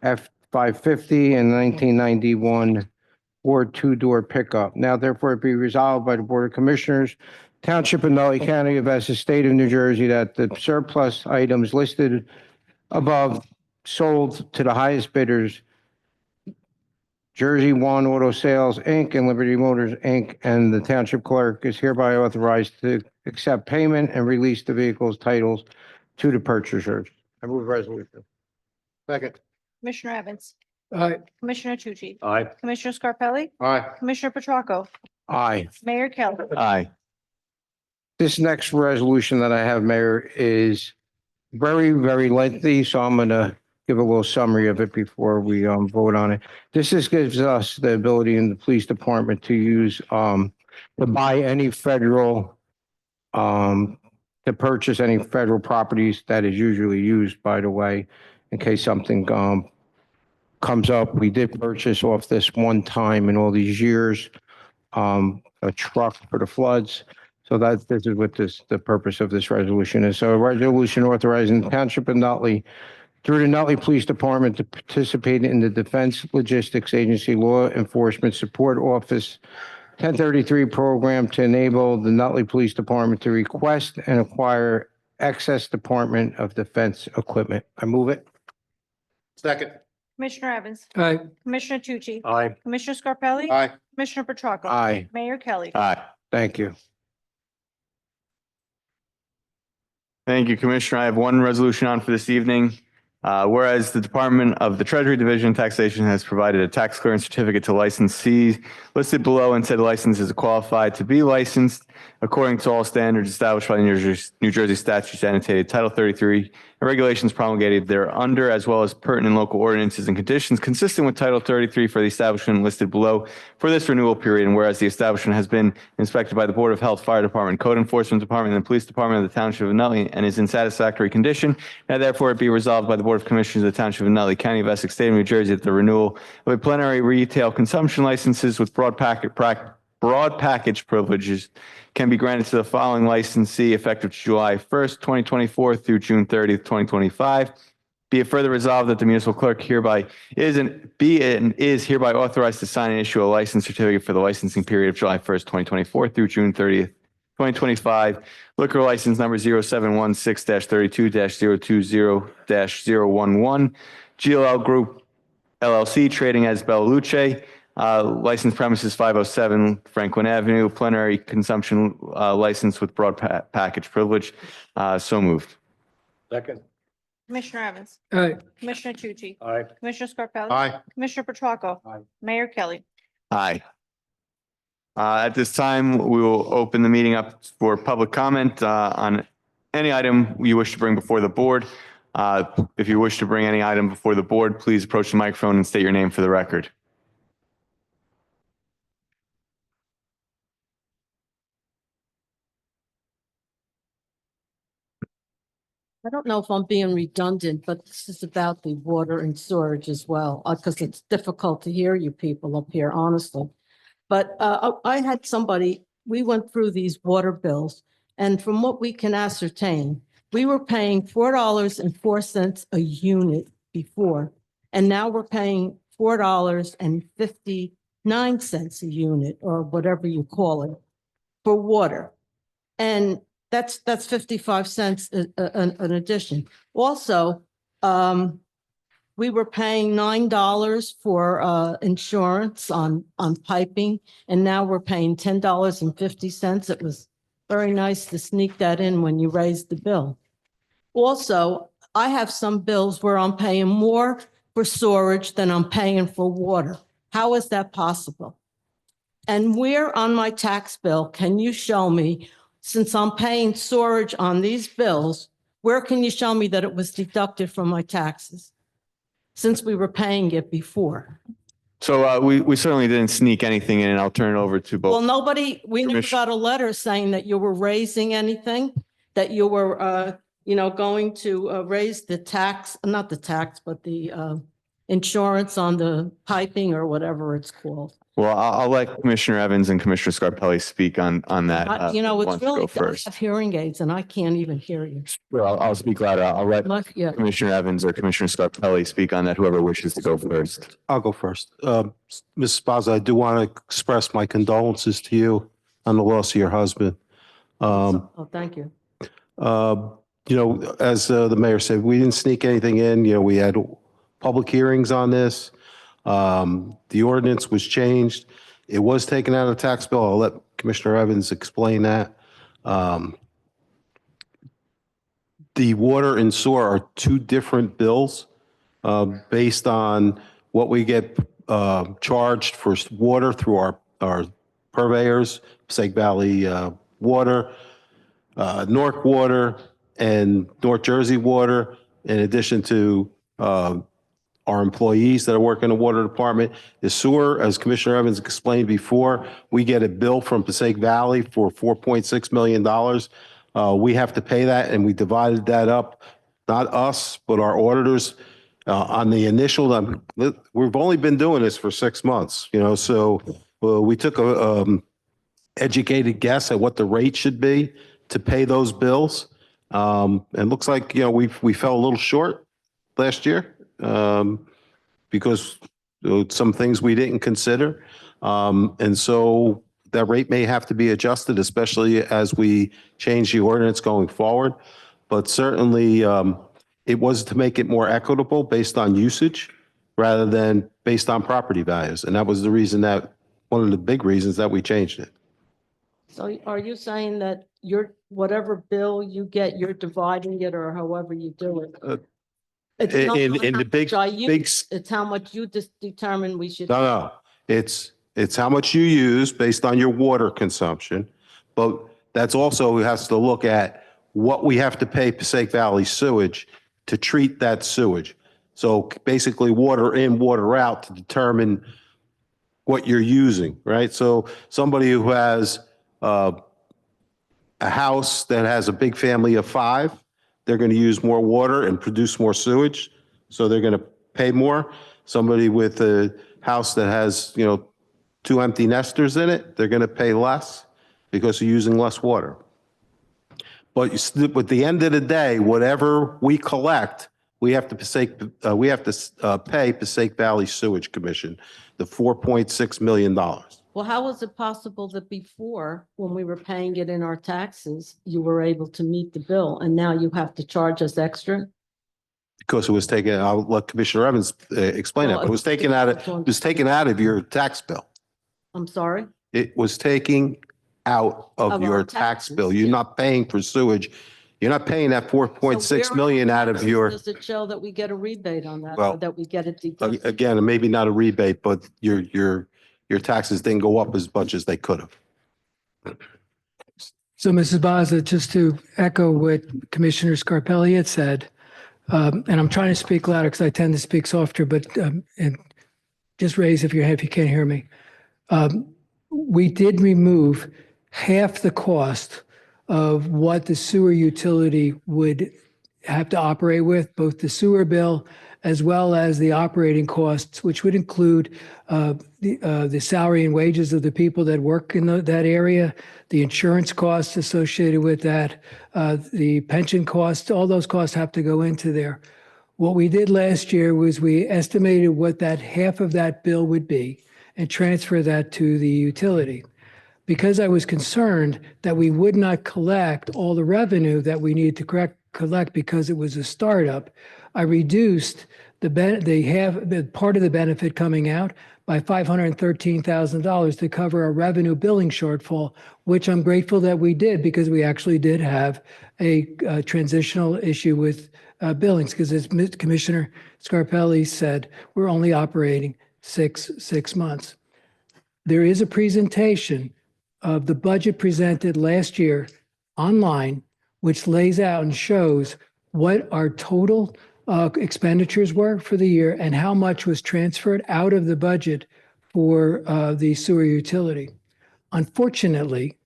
F-550 and 1991 Ford two-door pickup. Now therefore be resolved by the Board of Commissioners, Township of Nutley County of Essex, State of New Jersey, that the surplus items listed above sold to the highest bidders, Jersey One Auto Sales, Inc., and Liberty Motors, Inc., and the Township Clerk is hereby authorized to accept payment and release the vehicles' titles to the purchasers. I move the resolution. Second. Commissioner Evans, Aye. Commissioner Tucci, Aye. Commissioner Scarpelli, Aye. Commissioner Petracca. Aye. Mayor Kelly. Aye. This next resolution that I have, Mayor, is very, very lengthy, so I'm going to give a little summary of it before we vote on it. This just gives us the ability in the police department to use to buy any federal to purchase any federal properties that is usually used, by the way, in case something comes up. We did purchase off this one time in all these years a truck for the floods. So this is what the purpose of this resolution is. So a resolution authorizing the Township of Nutley through the Nutley Police Department to participate in the Defense Logistics Agency Law Enforcement Support Office 1033 program to enable the Nutley Police Department to request and acquire excess Department of Defense equipment. I move it. Second. Commissioner Evans, Aye. Commissioner Tucci, Aye. Commissioner Scarpelli, Aye. Commissioner Petracca. Aye. Mayor Kelly. Aye. Thank you. Thank you, Commissioner. I have one resolution on for this evening. Whereas the Department of the Treasury Division of Taxation has provided a tax clearance certificate to licensees listed below and said license is qualified to be licensed according to all standards established by the New Jersey statutes annotated Title 33 and regulations promulgated thereunder, as well as pertinent local ordinances and conditions consistent with Title 33 for the establishment listed below for this renewal period. And whereas the establishment has been inspected by the Board of Health, Fire Department, Code Enforcement Department, and the Police Department of the Township of Nutley and is in satisfactory condition, now therefore it be resolved by the Board of Commissioners of the Township of Nutley, County of Essex, State of New Jersey, that the renewal of a plenary retail consumption licenses with broad package privileges can be granted to the following licensee effective July 1st, 2024 through June 30th, 2025. Be it further resolved that the municipal clerk hereby is hereby authorized to sign and issue a license certificate for the licensing period of July 1st, 2024 through June 30th, 2025. Liquor license number 0716-32-020-011. GLL Group LLC trading as Bella Luce. License premises 507 Franklin Avenue, plenary consumption license with broad package privilege. So moved. Second. Commissioner Evans, All right, Commissioner Tucci, Aye. Commissioner Scarpelli. Aye. Commissioner Petracca. Aye. Mayor Kelly. Aye. At this time, we will open the meeting up for public comment on any item you wish to bring before the board. If you wish to bring any item before the board, please approach the microphone and state your name for the record. I don't know if I'm being redundant, but this is about the water and storage as well, because it's difficult to hear you people up here, honestly. But I had somebody, we went through these water bills, and from what we can ascertain, we were paying $4.04 a unit before, and now we're paying $4.59 a unit, or whatever you call it, for water. And that's 55 cents an addition. Also, we were paying $9 for insurance on piping, and now we're paying $10.50. It was very nice to sneak that in when you raised the bill. Also, I have some bills where I'm paying more for storage than I'm paying for water. How is that possible? And where on my tax bill can you show me, since I'm paying storage on these bills, where can you show me that it was deducted from my taxes? Since we were paying it before. So we certainly didn't sneak anything in, and I'll turn it over to Well, both. we never got a letter saying that you were raising anything, that you were, going to raise the tax, not the tax, but the insurance on the piping or whatever it's called. Well, I'll let Commissioner Evans and Commissioner Scarpelli speak on that. It's who wants to really, go I first. have hearing aids and I can't even hear you. Well, I'll speak louder. I'll let Yeah. Commissioner Evans or Commissioner Scarpelli speak on that, whoever wishes to go first. I'll go first. Ms. Spaza, I do want to express my condolences to you on the loss of your husband. Oh, thank you. As the mayor said, we didn't sneak anything in. We had public hearings on this. The ordinance was changed. It was taken out of the tax bill. I'll let Commissioner Evans explain that. The water and sewer are two different bills based on what we get charged for water through our purveyors, Passaic Valley Water, North Water, and North Jersey Water, in addition to our employees that are working in the water department. The sewer, as Commissioner Evans explained before, we get a bill from Passaic Valley for $4.6 million. We have to pay that, and we divided that up, not us, but our auditors. On the initial, we've only been doing this for 6 months, so we took a educated guess at what the rate should be to pay those bills. And looks like, we fell a little short last year because some things we didn't consider. And so that rate may have to be adjusted, especially as we change the ordinance going forward. But certainly it was to make it more equitable based on usage rather than based on property values. And that was the reason one of the big reasons that we changed it. So are you saying that whatever bill you get, you're dividing it or however you do it? It's not In how the big, much I use, big, it's how much you just determine we should. no, it's how much you use based on your water consumption. But that's also has to look at what we have to pay Passaic Valley Sewage to treat that sewage. So basically water in, water out to determine what you're using, right? So somebody who has a house that has a big family of 5, they're going to use more water and produce more sewage. So they're going to pay more. Somebody with a house that has, 2 empty nesters in it, they're going to pay less because they're using less water. But at the end of the day, whatever we collect, we have to pay Passaic Valley Sewage Commission the $4.6 million. Well, how is it possible that before, when we were paying it in our taxes, you were able to meet the bill and now you have to charge us extra? Because it was taken, I'll let Commissioner Evans explain that, but it was taken out of your tax bill. I'm sorry? It was taking out of Of your our tax taxes. bill. You're not paying for sewage. You're not paying that 4.6 million out of your, Does it show that we get a rebate on that, Well, or that we get it deducted? again, maybe not a rebate, but your taxes didn't go up as much as they could have. So Mrs. Baza, just to echo what Commissioner Scarpelli had said, and I'm trying to speak louder because I tend to speak softer, but and just raise if you can't hear me. We did remove half the cost of what the sewer utility would have to operate with, both the sewer bill as well as the operating costs, which would include the salary and wages of the people that work in that area, the insurance costs associated with that, the pension costs, all those costs have to go into there. What we did last year was we estimated what that half of that bill would be and transfer that to the utility. Because I was concerned that we would not collect all the revenue that we needed to collect because it was a startup, I reduced the part of the benefit coming out by $513,000 to cover a revenue billing shortfall, which I'm grateful that we did because we actually did have a transitional issue with billings. Because as Commissioner Scarpelli said, we're only operating six months. There is a presentation of the budget presented last year online, which lays out and shows what our total expenditures were for the year and how much was transferred out of the budget for the sewer utility. Unfortunately,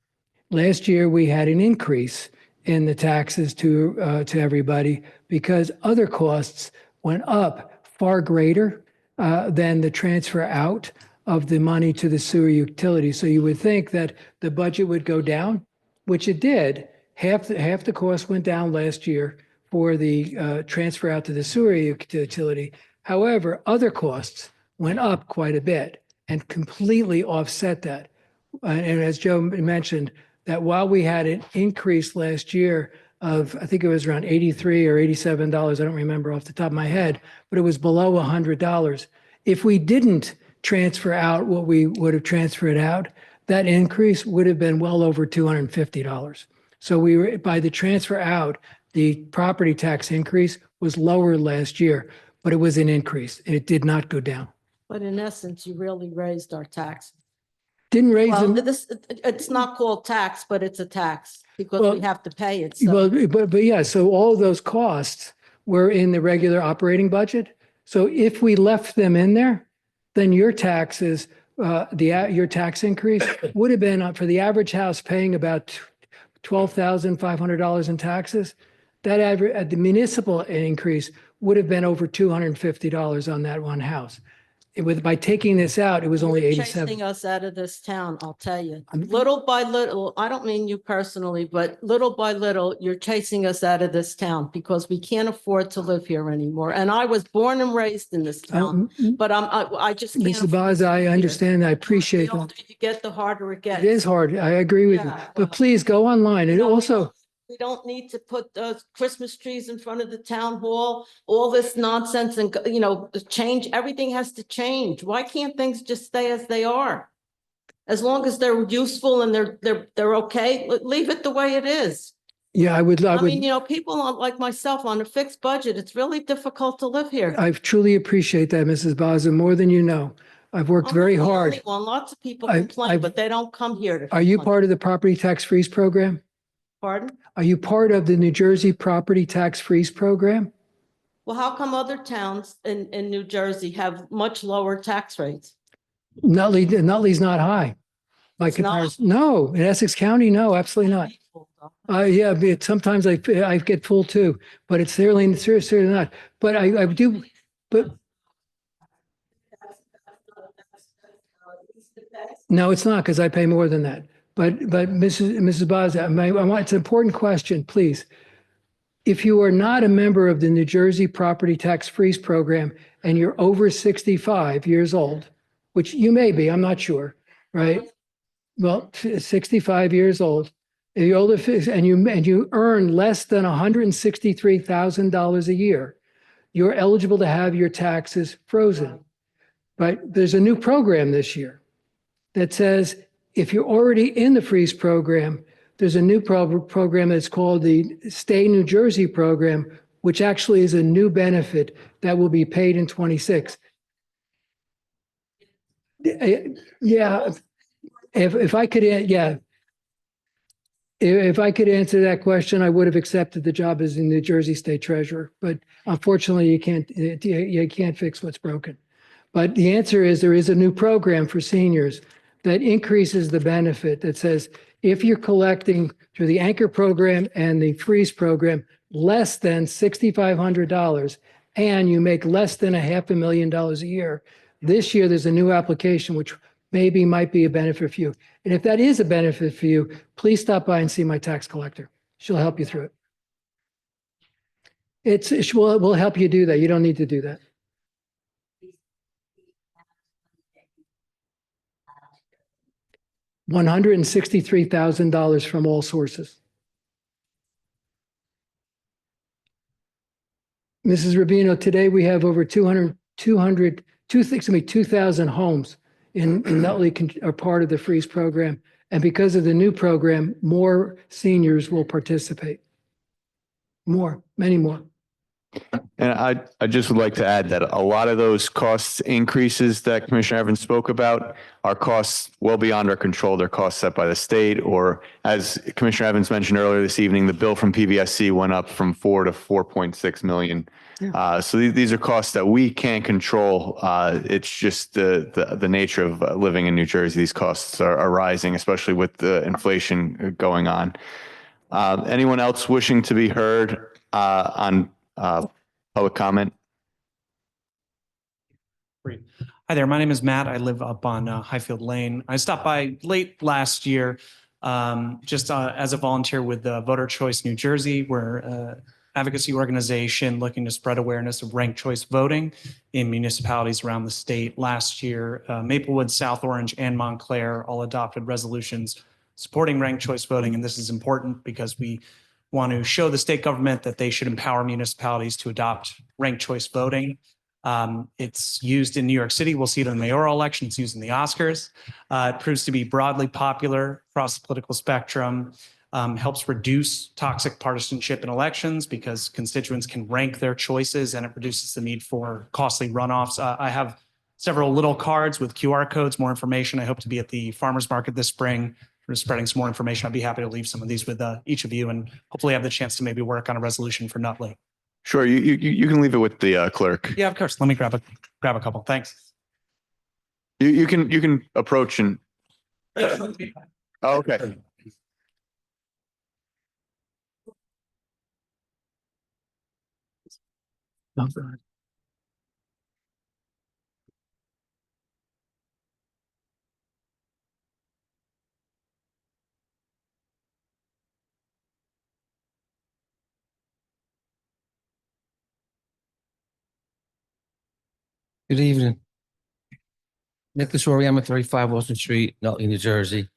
last year we had an increase in the taxes to everybody because other costs went up far greater than the transfer out of the money to the sewer utility. So you would think that the budget would go down, which it did. Half the cost went down last year for the transfer out to the sewer utility. However, other costs went up quite a bit and completely offset that. And as Joe mentioned, that while we had an increase last year of, I think it was around $83 or $87, I don't remember off the top of my head, but it was below $100. If we didn't transfer out what we would have transferred out, that increase would have been well over $250. So we were, by the transfer out, the property tax increase was lower last year, but it was an increase and it did not go down. But in essence, you really raised our taxes. Didn't raise Well, them. it's not called tax, but it's a tax because Well, we have to pay it. So Well, but yeah, so all of those costs were in the regular operating budget. So if we left them in there, then your taxes, your tax increase would have been for the average house paying about $12,500 in taxes. That the municipal increase would have been over $250 on that one house. By taking this out, it was only you're 87. chasing us out of this town, I'll tell you. I'm- Little by little, I don't mean you personally, but little by little, you're chasing us out of this town because we can't afford to live here anymore. And I was born and raised in this town, but I just can't. Mr. afford Baza, to I live here. understand. I appreciate The that. older you get, the harder it gets. It is hard. I agree with you. Yeah, well, But please go online. And No, we also, don't- We don't need to put Christmas trees in front of the town hall, all this nonsense and, change, everything has to change. Why can't things just stay as they are? As long as they're useful and they're okay, leave it the way it is. yeah, I would, I mean, people like myself on a fixed budget, it's really difficult to live here. I truly appreciate that, Mrs. Baza, more than you know. I've worked I'm very not the hard. only one. Lots of people I've- complain, but they don't come here to. Are you complain. part of the property tax freeze program? Pardon? Are you part of the New Jersey property tax freeze program? Well, how come other towns in New Jersey have much lower tax rates? Nutley's not high. By It's not? comparison, no, in Essex County, no, absolutely not. Yeah, but sometimes I get full too, but it's seriously not. But I do, but no, it's not because I pay more than that. But Mrs. Baza, it's an important question, please. If you are not a member of the New Jersey Property Tax Freeze Program and you're over 65 years old, which you may be, I'm not sure, right? Well, 65 years old, if you're older and you earn less than $163,000 a year, you're eligible to have your taxes frozen. But there's a new program this year that says if you're already in the freeze program, there's a new program that's called the Stay New Jersey program, which actually is a new benefit that will be paid in 26. Yeah, if I could, yeah. If I could answer that question, I would have accepted the job as the New Jersey State Treasurer, but unfortunately you can't fix what's broken. But the answer is there is a new program for seniors that increases the benefit that says if you're collecting through the anchor program and the freeze program less than $6,500 and you make less than $500,000 a year, this year there's a new application which maybe might be a benefit for you. And if that is a benefit for you, please stop by and see my tax collector. She'll help you through it. We'll help you do that. You don't need to do that. $163,000 from all sources. Mrs. Rubino, today we have over 2,000 homes in Nutley are part of the freeze program. And because of the new program, more seniors will participate. Many more. And I just would like to add that a lot of those cost increases that Commissioner Evans spoke about are costs well beyond our control. They're costs set by the state, or as Commissioner Evans mentioned earlier this evening, the bill from PBSC went up from 4 to 4.6 million. So these are costs that we can't control. It's just the nature of living in New Jersey. These costs are rising, especially with the inflation going on. Anyone else wishing to be heard on public comment? Great. Hi there. My name is Matt. I live up on Highfield Lane. I stopped by late last year just as a volunteer with Voter Choice New Jersey. We're an advocacy organization looking to spread awareness of ranked choice voting in municipalities around the state. Last year, Maplewood, South Orange, and Montclair all adopted resolutions supporting ranked choice voting. And this is important because we want to show the state government that they should empower municipalities to adopt ranked choice voting. It's used in New York City. We'll see it in the mayoral election. It's used in the Oscars. It proves to be broadly popular across the political spectrum, helps reduce toxic partisanship in elections because constituents can rank their choices, and it reduces the need for costly runoffs. I have several little cards with QR codes, more information. I hope to be at the farmers market this spring for spreading some more information. I'd be happy to leave some of these with each of you and hopefully have the chance to maybe work on a resolution for Nutley. Sure, you can leave it with the clerk. Yeah, of course. Let me grab a couple. Thanks. You can approach and. Oh, okay. Good evening. Nicholas Rory, I'm at 35 Wilson Street, Nutley, New Jersey.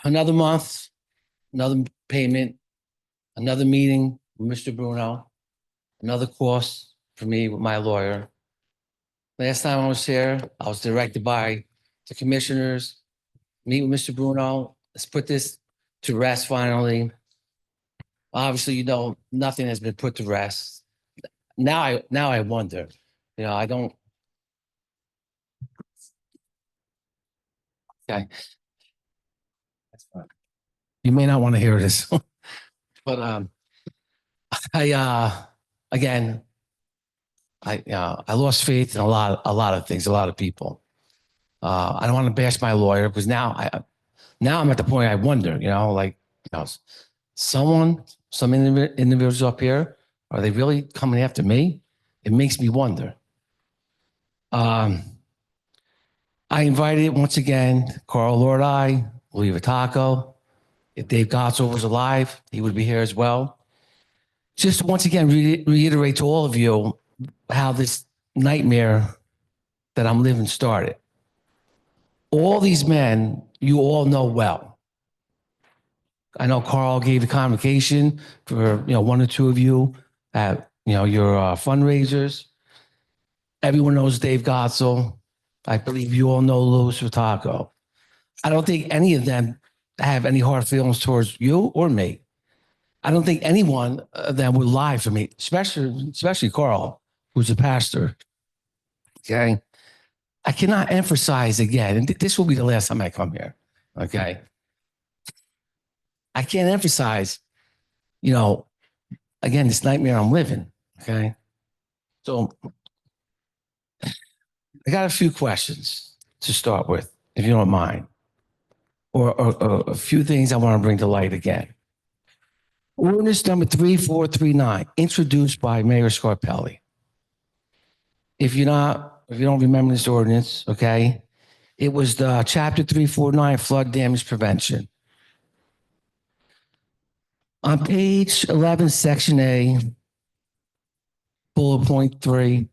Another month, another payment, another meeting with Mr. Bruno, another course for me with my lawyer. Last time I was here, I was directed by the commissioners, meet with Mr. Bruno. Let's put this to rest finally. Obviously, you know, nothing has been put to rest. Now I wonder. You know, I don't. Okay. That's fine. You may not want to hear this, but I lost faith in a lot of things, a lot of people. I don't want to bash my lawyer because now I'm at the point I wonder, you know, like, you know, some individuals up here, are they really coming after me? It makes me wonder. I invited once again Carl Lordi, Oliva Taco. If Dave Gotzel was alive, he would be here as well. Just once again, reiterate to all of you how this nightmare that I'm living started. All these men, you all know well. I know Carl gave a convocation for, you know, one or two of you that your fundraisers. Everyone knows Dave Gotzel. I believe you all know Louis Rataco. I don't think any of them have any hard feelings towards you or me. I don't think anyone of them would lie for me, especially Carl, who's a pastor. Okay. I cannot emphasize again, and this will be the last time I come here. Okay. I can't emphasize, again, this nightmare I'm living. Okay. So I got a few questions to start with, if you don't mind, or a few things I want to bring to light again. Ordinance number 3439, introduced by Mayor Scarpelli. If you don't remember this ordinance, okay, it was the chapter 349 flood damage prevention. On page 11, section A, bullet point 3,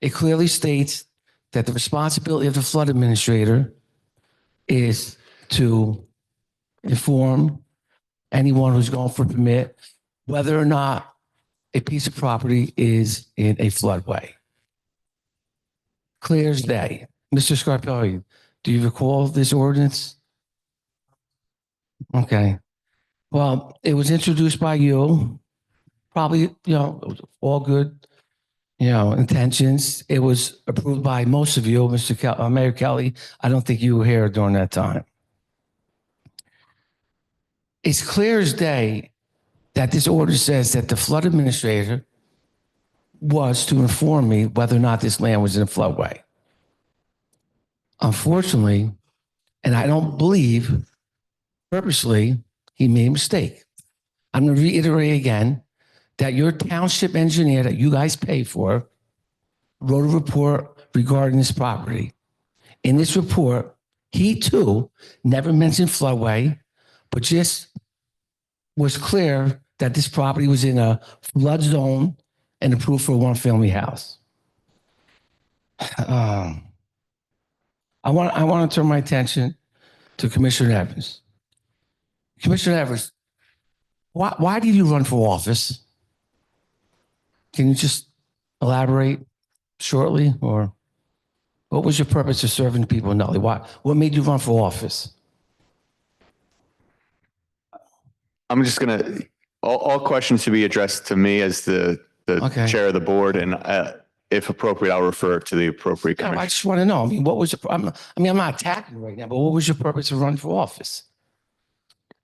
it clearly states that the responsibility of the flood administrator is to inform anyone who's going for a permit whether or not a piece of property is in a floodway. Clear as day. Mr. Scarpelli, do you recall this ordinance? Okay. Well, it was introduced by you, probably, it was all good, intentions. It was approved by most of you, Mayor Kelly. I don't think you were here during that time. It's clear as day that this order says that the flood administrator was to inform me whether or not this land was in a floodway. Unfortunately, and I don't believe purposely, he made a mistake. I'm going to reiterate again that your township engineer that you guys pay for wrote a report regarding this property. In this report, he too never mentioned floodway, but just was clear that this property was in a flood zone and approved for a one-family house. I want to turn my attention to Commissioner Evans. Commissioner Evans, why did you run for office? Can you just elaborate shortly, or what was your purpose of serving the people in Nutley? What made you run for office? I'm just gonna, all questions to be addressed to me as the Okay. chair of the board, and if appropriate, I'll refer to the appropriate No, I commissioner. just want to know. What was I'm not attacking you right now, but what was your purpose of running for office?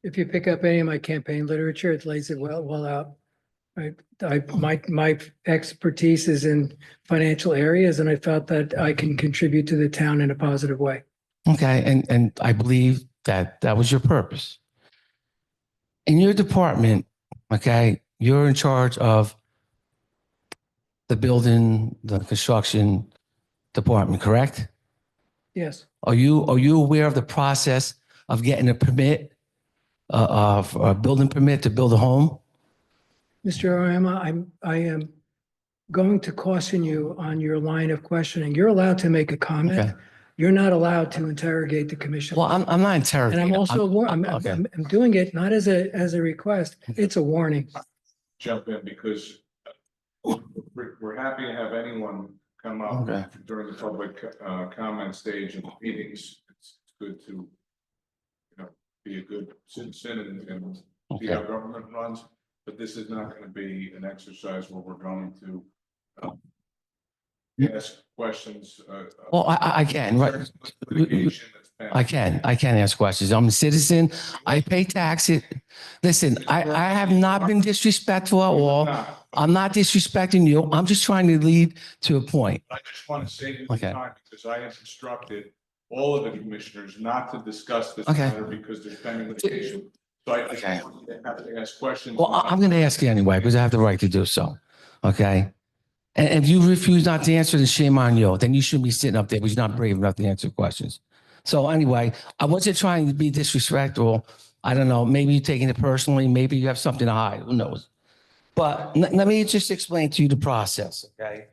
If you pick up any of my campaign literature, it lays it well out. My expertise is in financial areas, and I felt that I can contribute to the town in a positive way. Okay, and I believe that was your purpose. In your department, okay, you're in charge of the building, the construction department, correct? Yes, Are you aware of the process of getting a permit, of a building permit to build a home? Mr. Arama, I am going to caution you on your line of questioning. You're allowed to make a comment. Okay. You're not allowed to interrogate the commission. Well, I'm not And interrogating. I'm also, okay. I'm doing it not as a request, it's a warning. Jump in because we're happy to have anyone come up Okay. during the public comment stage of the meetings. It's good to, be a good citizen and see how government runs. But this is not going to be an exercise where we're going to ask questions. Well, I can, right? I can ask questions. I'm a citizen. I pay taxes. Listen, I have not been disrespectful at all. I'm not disrespecting you. I'm just trying to lead to a point. I just want to save Okay. time because I have instructed all of the commissioners not to discuss this Okay. matter because there's pending litigation. So I Okay. have to ask questions. Well, I'm going to ask you anyway because I have the right to do so. Okay. And if you refuse not to answer, then shame on you. Then you shouldn't be sitting up there because you're not brave enough to answer questions. So anyway, I wasn't trying to be disrespectful. I don't know. Maybe you're taking it personally. Maybe you have something to hide. Who knows? But let me just explain to you the process. Okay.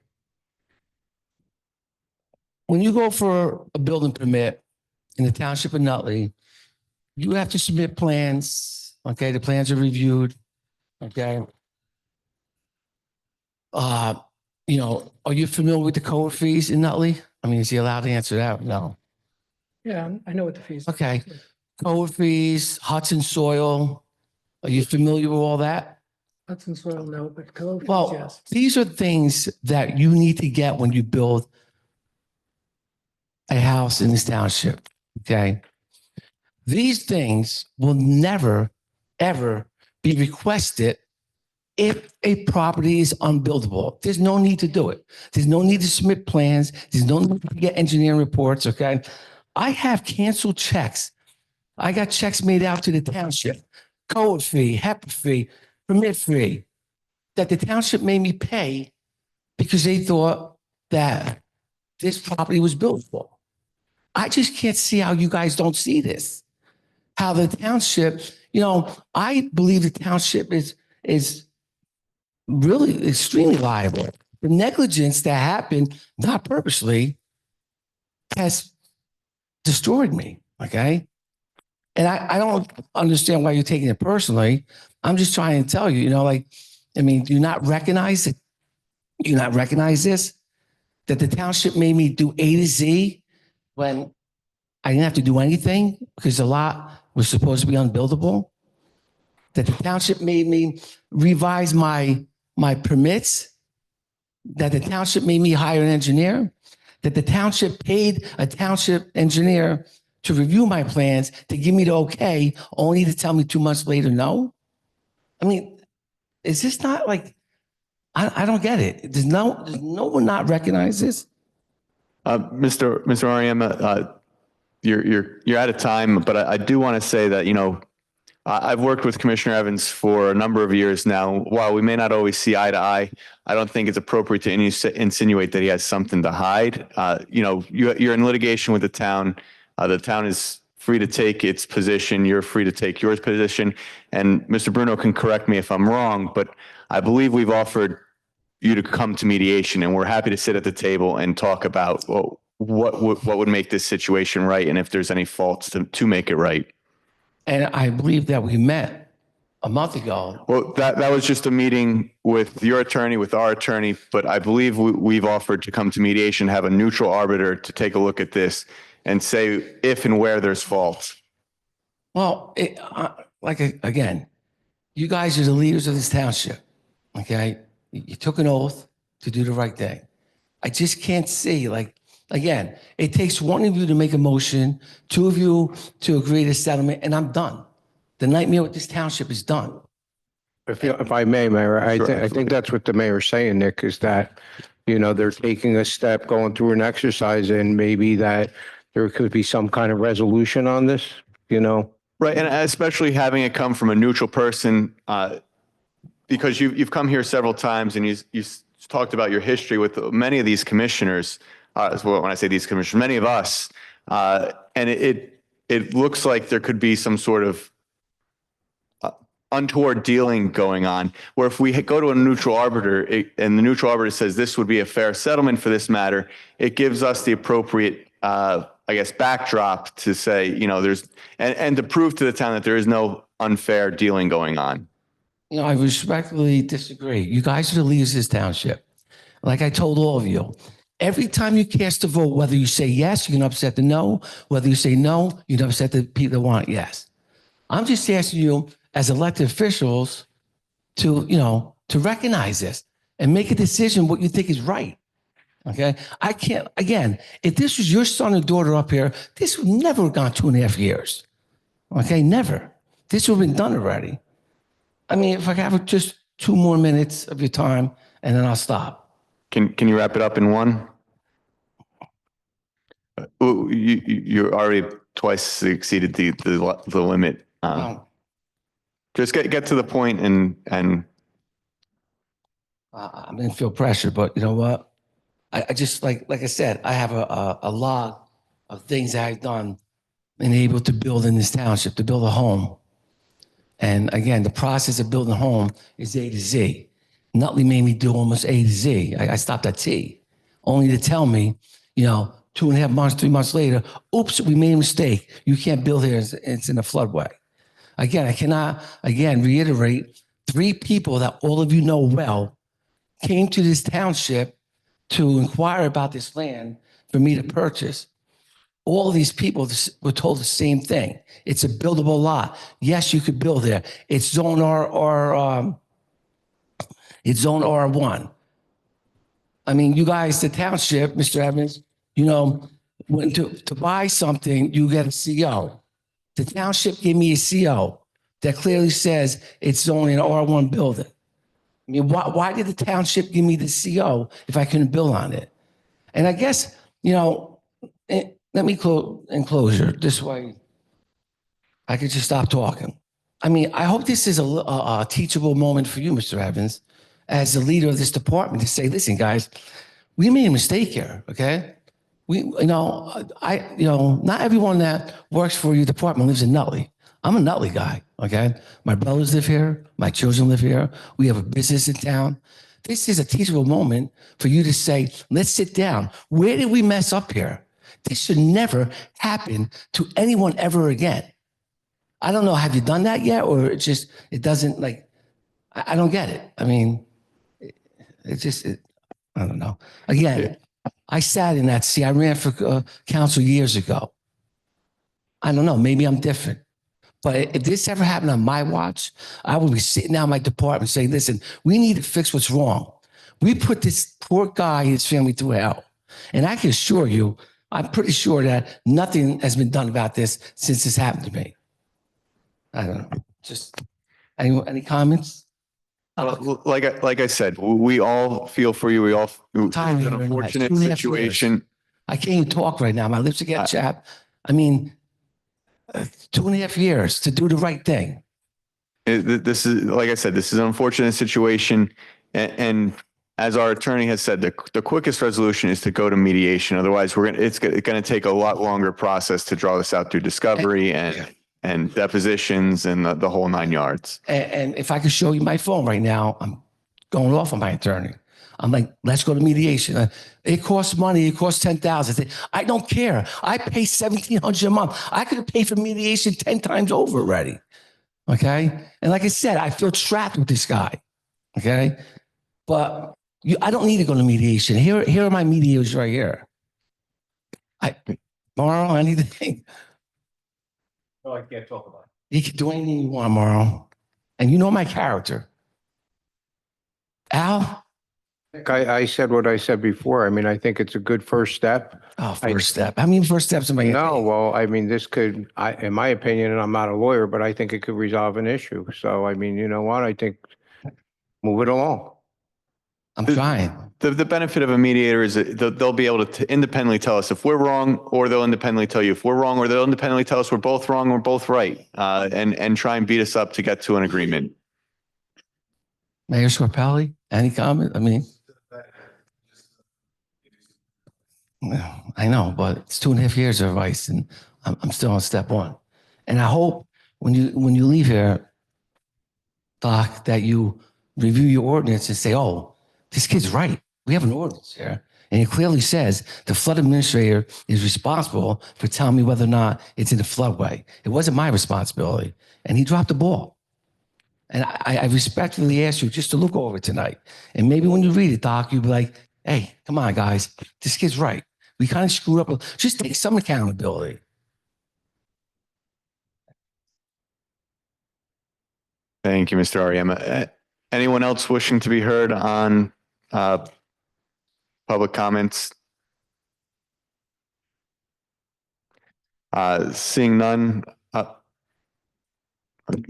When you go for a building permit in the township of Nutley, you have to submit plans. Okay. The plans are reviewed. Okay. uh, are you familiar with the code fees in Nutley? I mean, is he allowed to answer that? No. Yeah, I know what the fees. are. Okay. Code fees, Hudson soil. Are you familiar with all that? Hudson soil, no, but code fees, Well, yes. these are things that you need to get when you build a house in this township. Okay. These things will never, ever be requested if a property is unbuildable. There's no need to do it. There's no need to submit plans. There's no need to get engineering reports. Okay. I have canceled checks. I got checks made out to the township, code fee, HEPA fee, permit fee, that the township made me pay because they thought that this property was buildable. I just can't see how you guys don't see this. How the township, I believe the township is really extremely liable. The negligence that happened, not purposely, has destroyed me. Okay. And I don't understand why you're taking it personally. I'm just trying to tell you, do you not recognize it? Do you not recognize this? That the township made me do A to Z when I didn't have to do anything because the lot was supposed to be unbuildable? That the township made me revise my permits? That the township made me hire an engineer? That the township paid a township engineer to review my plans to give me the okay, only to tell me 2 months later no? I mean, is this not like, I don't get it. Does no one not recognize this? Mr. Ariema, you're out of time, but I do want to say that, I've worked with Commissioner Evans for a number of years now. While we may not always see eye to eye, I don't think it's appropriate to insinuate that he has something to hide. You're in litigation with the town. The town is free to take its position. You're free to take your position. And Mr. Bruno can correct me if I'm wrong, but I believe we've offered you to come to mediation, and we're happy to sit at the table and talk about what would make this situation right, and if there's any faults to make it right. And I believe that we met a month ago. Well, that was just a meeting with your attorney, with our attorney, but I believe we've offered to come to mediation, have a neutral arbiter to take a look at this and say if and where there's faults. Well, again, you guys are the leaders of this township, okay? You took an oath to do the right thing. I just can't see, again, it takes one of you to make a motion, two of you to agree to settlement, and I'm done. The nightmare with this township is done. If I may, Mayor, Sure. I think that's what the mayor's saying, Nick, is that, they're taking a step, going through an exercise, and maybe that there could be some kind of resolution on this, Right, and especially having it come from a neutral person, because you've come here several times and you talked about your history with many of these commissioners. As well, when I say these commissioners, many of us, and it looks like there could be some sort of untoward dealing going on, where if we go to a neutral arbiter and the neutral arbiter says this would be a fair settlement for this matter, it gives us the appropriate, backdrop to say, there's, and to prove to the town that there is no unfair dealing going on. I respectfully disagree. You guys are the leaders of this township. Like I told all of you, every time you cast a vote, whether you say yes, you can upset the no. Whether you say no, you can upset the people that want yes. I'm just asking you as elected officials to recognize this and make a decision what you think is right. Okay. I can't, again, if this was your son or daughter up here, this would never have gone 2.5 years. Okay. Never. This would have been done already. I mean, if I could have just 2 more minutes of your time and then I'll stop. Can you wrap it up in one? You already twice exceeded the limit. Just get to the point and I'm going to feel pressure, but you know what? I just, like I said, I have a log of things that I've done and able to build in this township, to build a home. And again, the process of building a home is A to Z. Nutley made me do almost A to Z. I stopped at T, only to tell me, 2.5 months, 3 months later, oops, we made a mistake. You can't build here. It's in a floodway. Again, I cannot, reiterate 3 people that all of you know well came to this township to inquire about this land for me to purchase. All of these people were told the same thing. It's a buildable lot. Yes, you could build there. It's zone it's zone R1. I mean, you guys, the township, Mr. Evans, you know, when to buy something, you get a CO. The township gave me a CO that clearly says it's only an R1 building. I mean, why did the township give me the CO if I couldn't build on it? And I guess, you know, let me close enclosure. This way I could just stop talking. I mean, I hope this is a teachable moment for you, Mr. Evans, as the leader of this department, to say, listen, guys, we made a mistake here, okay? You know, not everyone that works for your department lives in Nutley. I'm a Nutley guy, okay? My brothers live here. My children live here. We have a business in town. This is a teachable moment for you to say, let's sit down. Where did we mess up here? This should never happen to anyone ever again. I don't know, have you done that yet? Or it doesn't, like, I don't get it. I mean, I don't know. Again, I sat in that seat. I ran for council years ago. I don't know, maybe I'm different. But if this ever happened on my watch, I would be sitting down in my department saying, listen, we need to fix what's wrong. We put this poor guy and his family through hell. And I can assure you, I'm pretty sure that nothing has been done about this since this happened to me. I don't know. Just any comments? Like I said, we all feel for you. We all, it's Tired of an it. unfortunate 2.5 years. situation. I can't even talk right now. My lips are getting chapped. I mean, 2.5 years to do the right thing. This is, like I said, this is an unfortunate situation. And as our attorney has said, the quickest resolution is to go to mediation. Otherwise, it's going to take a lot longer process to draw this out through discovery and depositions and the whole 9 yards. And if I could show you my phone right now, I'm going off on my attorney. I'm like, let's go to mediation. It costs money. It costs $10,000. I don't care. I pay $1,700 a month. I could have paid for mediation 10 times over already. Okay. And like I said, I feel trapped with this guy. Okay. But I don't need to go to mediation. Here are my mediators right here. Tomorrow, anything. No, I can't talk about You can do anything you want, Morrow. And you know my character. Al? I said what I said before. I mean, I think it's a good first step. Oh, first step. How many first steps am I going to No, take? well, I mean, this could, in my opinion, and I'm not a lawyer, but I think it could resolve an issue. So, I mean, you know what? I think move it along. I'm trying. The benefit of a mediator is that they'll be able to independently tell us if we're wrong, or they'll independently tell you if we're wrong, or they'll independently tell us we're both wrong, we're both right, and try and beat us up to get to an agreement. Mayor Scarpelli, any comment? I mean, I know, but it's 2.5 years of advice, and I'm still on step one. And I hope when you leave here, Doc, that you review your ordinance and say, oh, this kid's right. We have an ordinance here. And it clearly says the flood administrator is responsible for telling me whether or not it's in the floodway. It wasn't my responsibility. And he dropped the ball. And I respectfully ask you just to look over it tonight. And maybe when you read it, Doc, you'll be like, hey, come on, guys. This kid's right. We kind of screwed up. Just take some accountability. Thank you, Mr. Ariema. Anyone else wishing to be heard on public comments? Seeing none.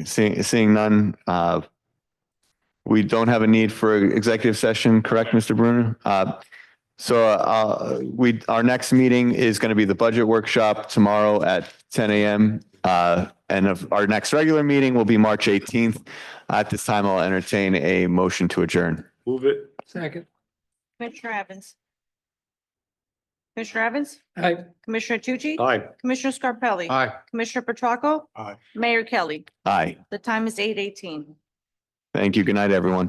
Seeing none. We don't have a need for executive session, correct, Mr. Bruner? Our next meeting is going to be the budget workshop tomorrow at 10 a.m. And our next regular meeting will be March 18th. At this time, I'll entertain a motion to adjourn. Move it. Second. Commissioner Evans. Commissioner Evans? Aye. Commissioner Tucci? Aye. Commissioner Scarpelli? Aye. Commissioner Petracca? Aye. Mayor Kelly? Aye. The time is 8:18. Thank you. Good night, everyone.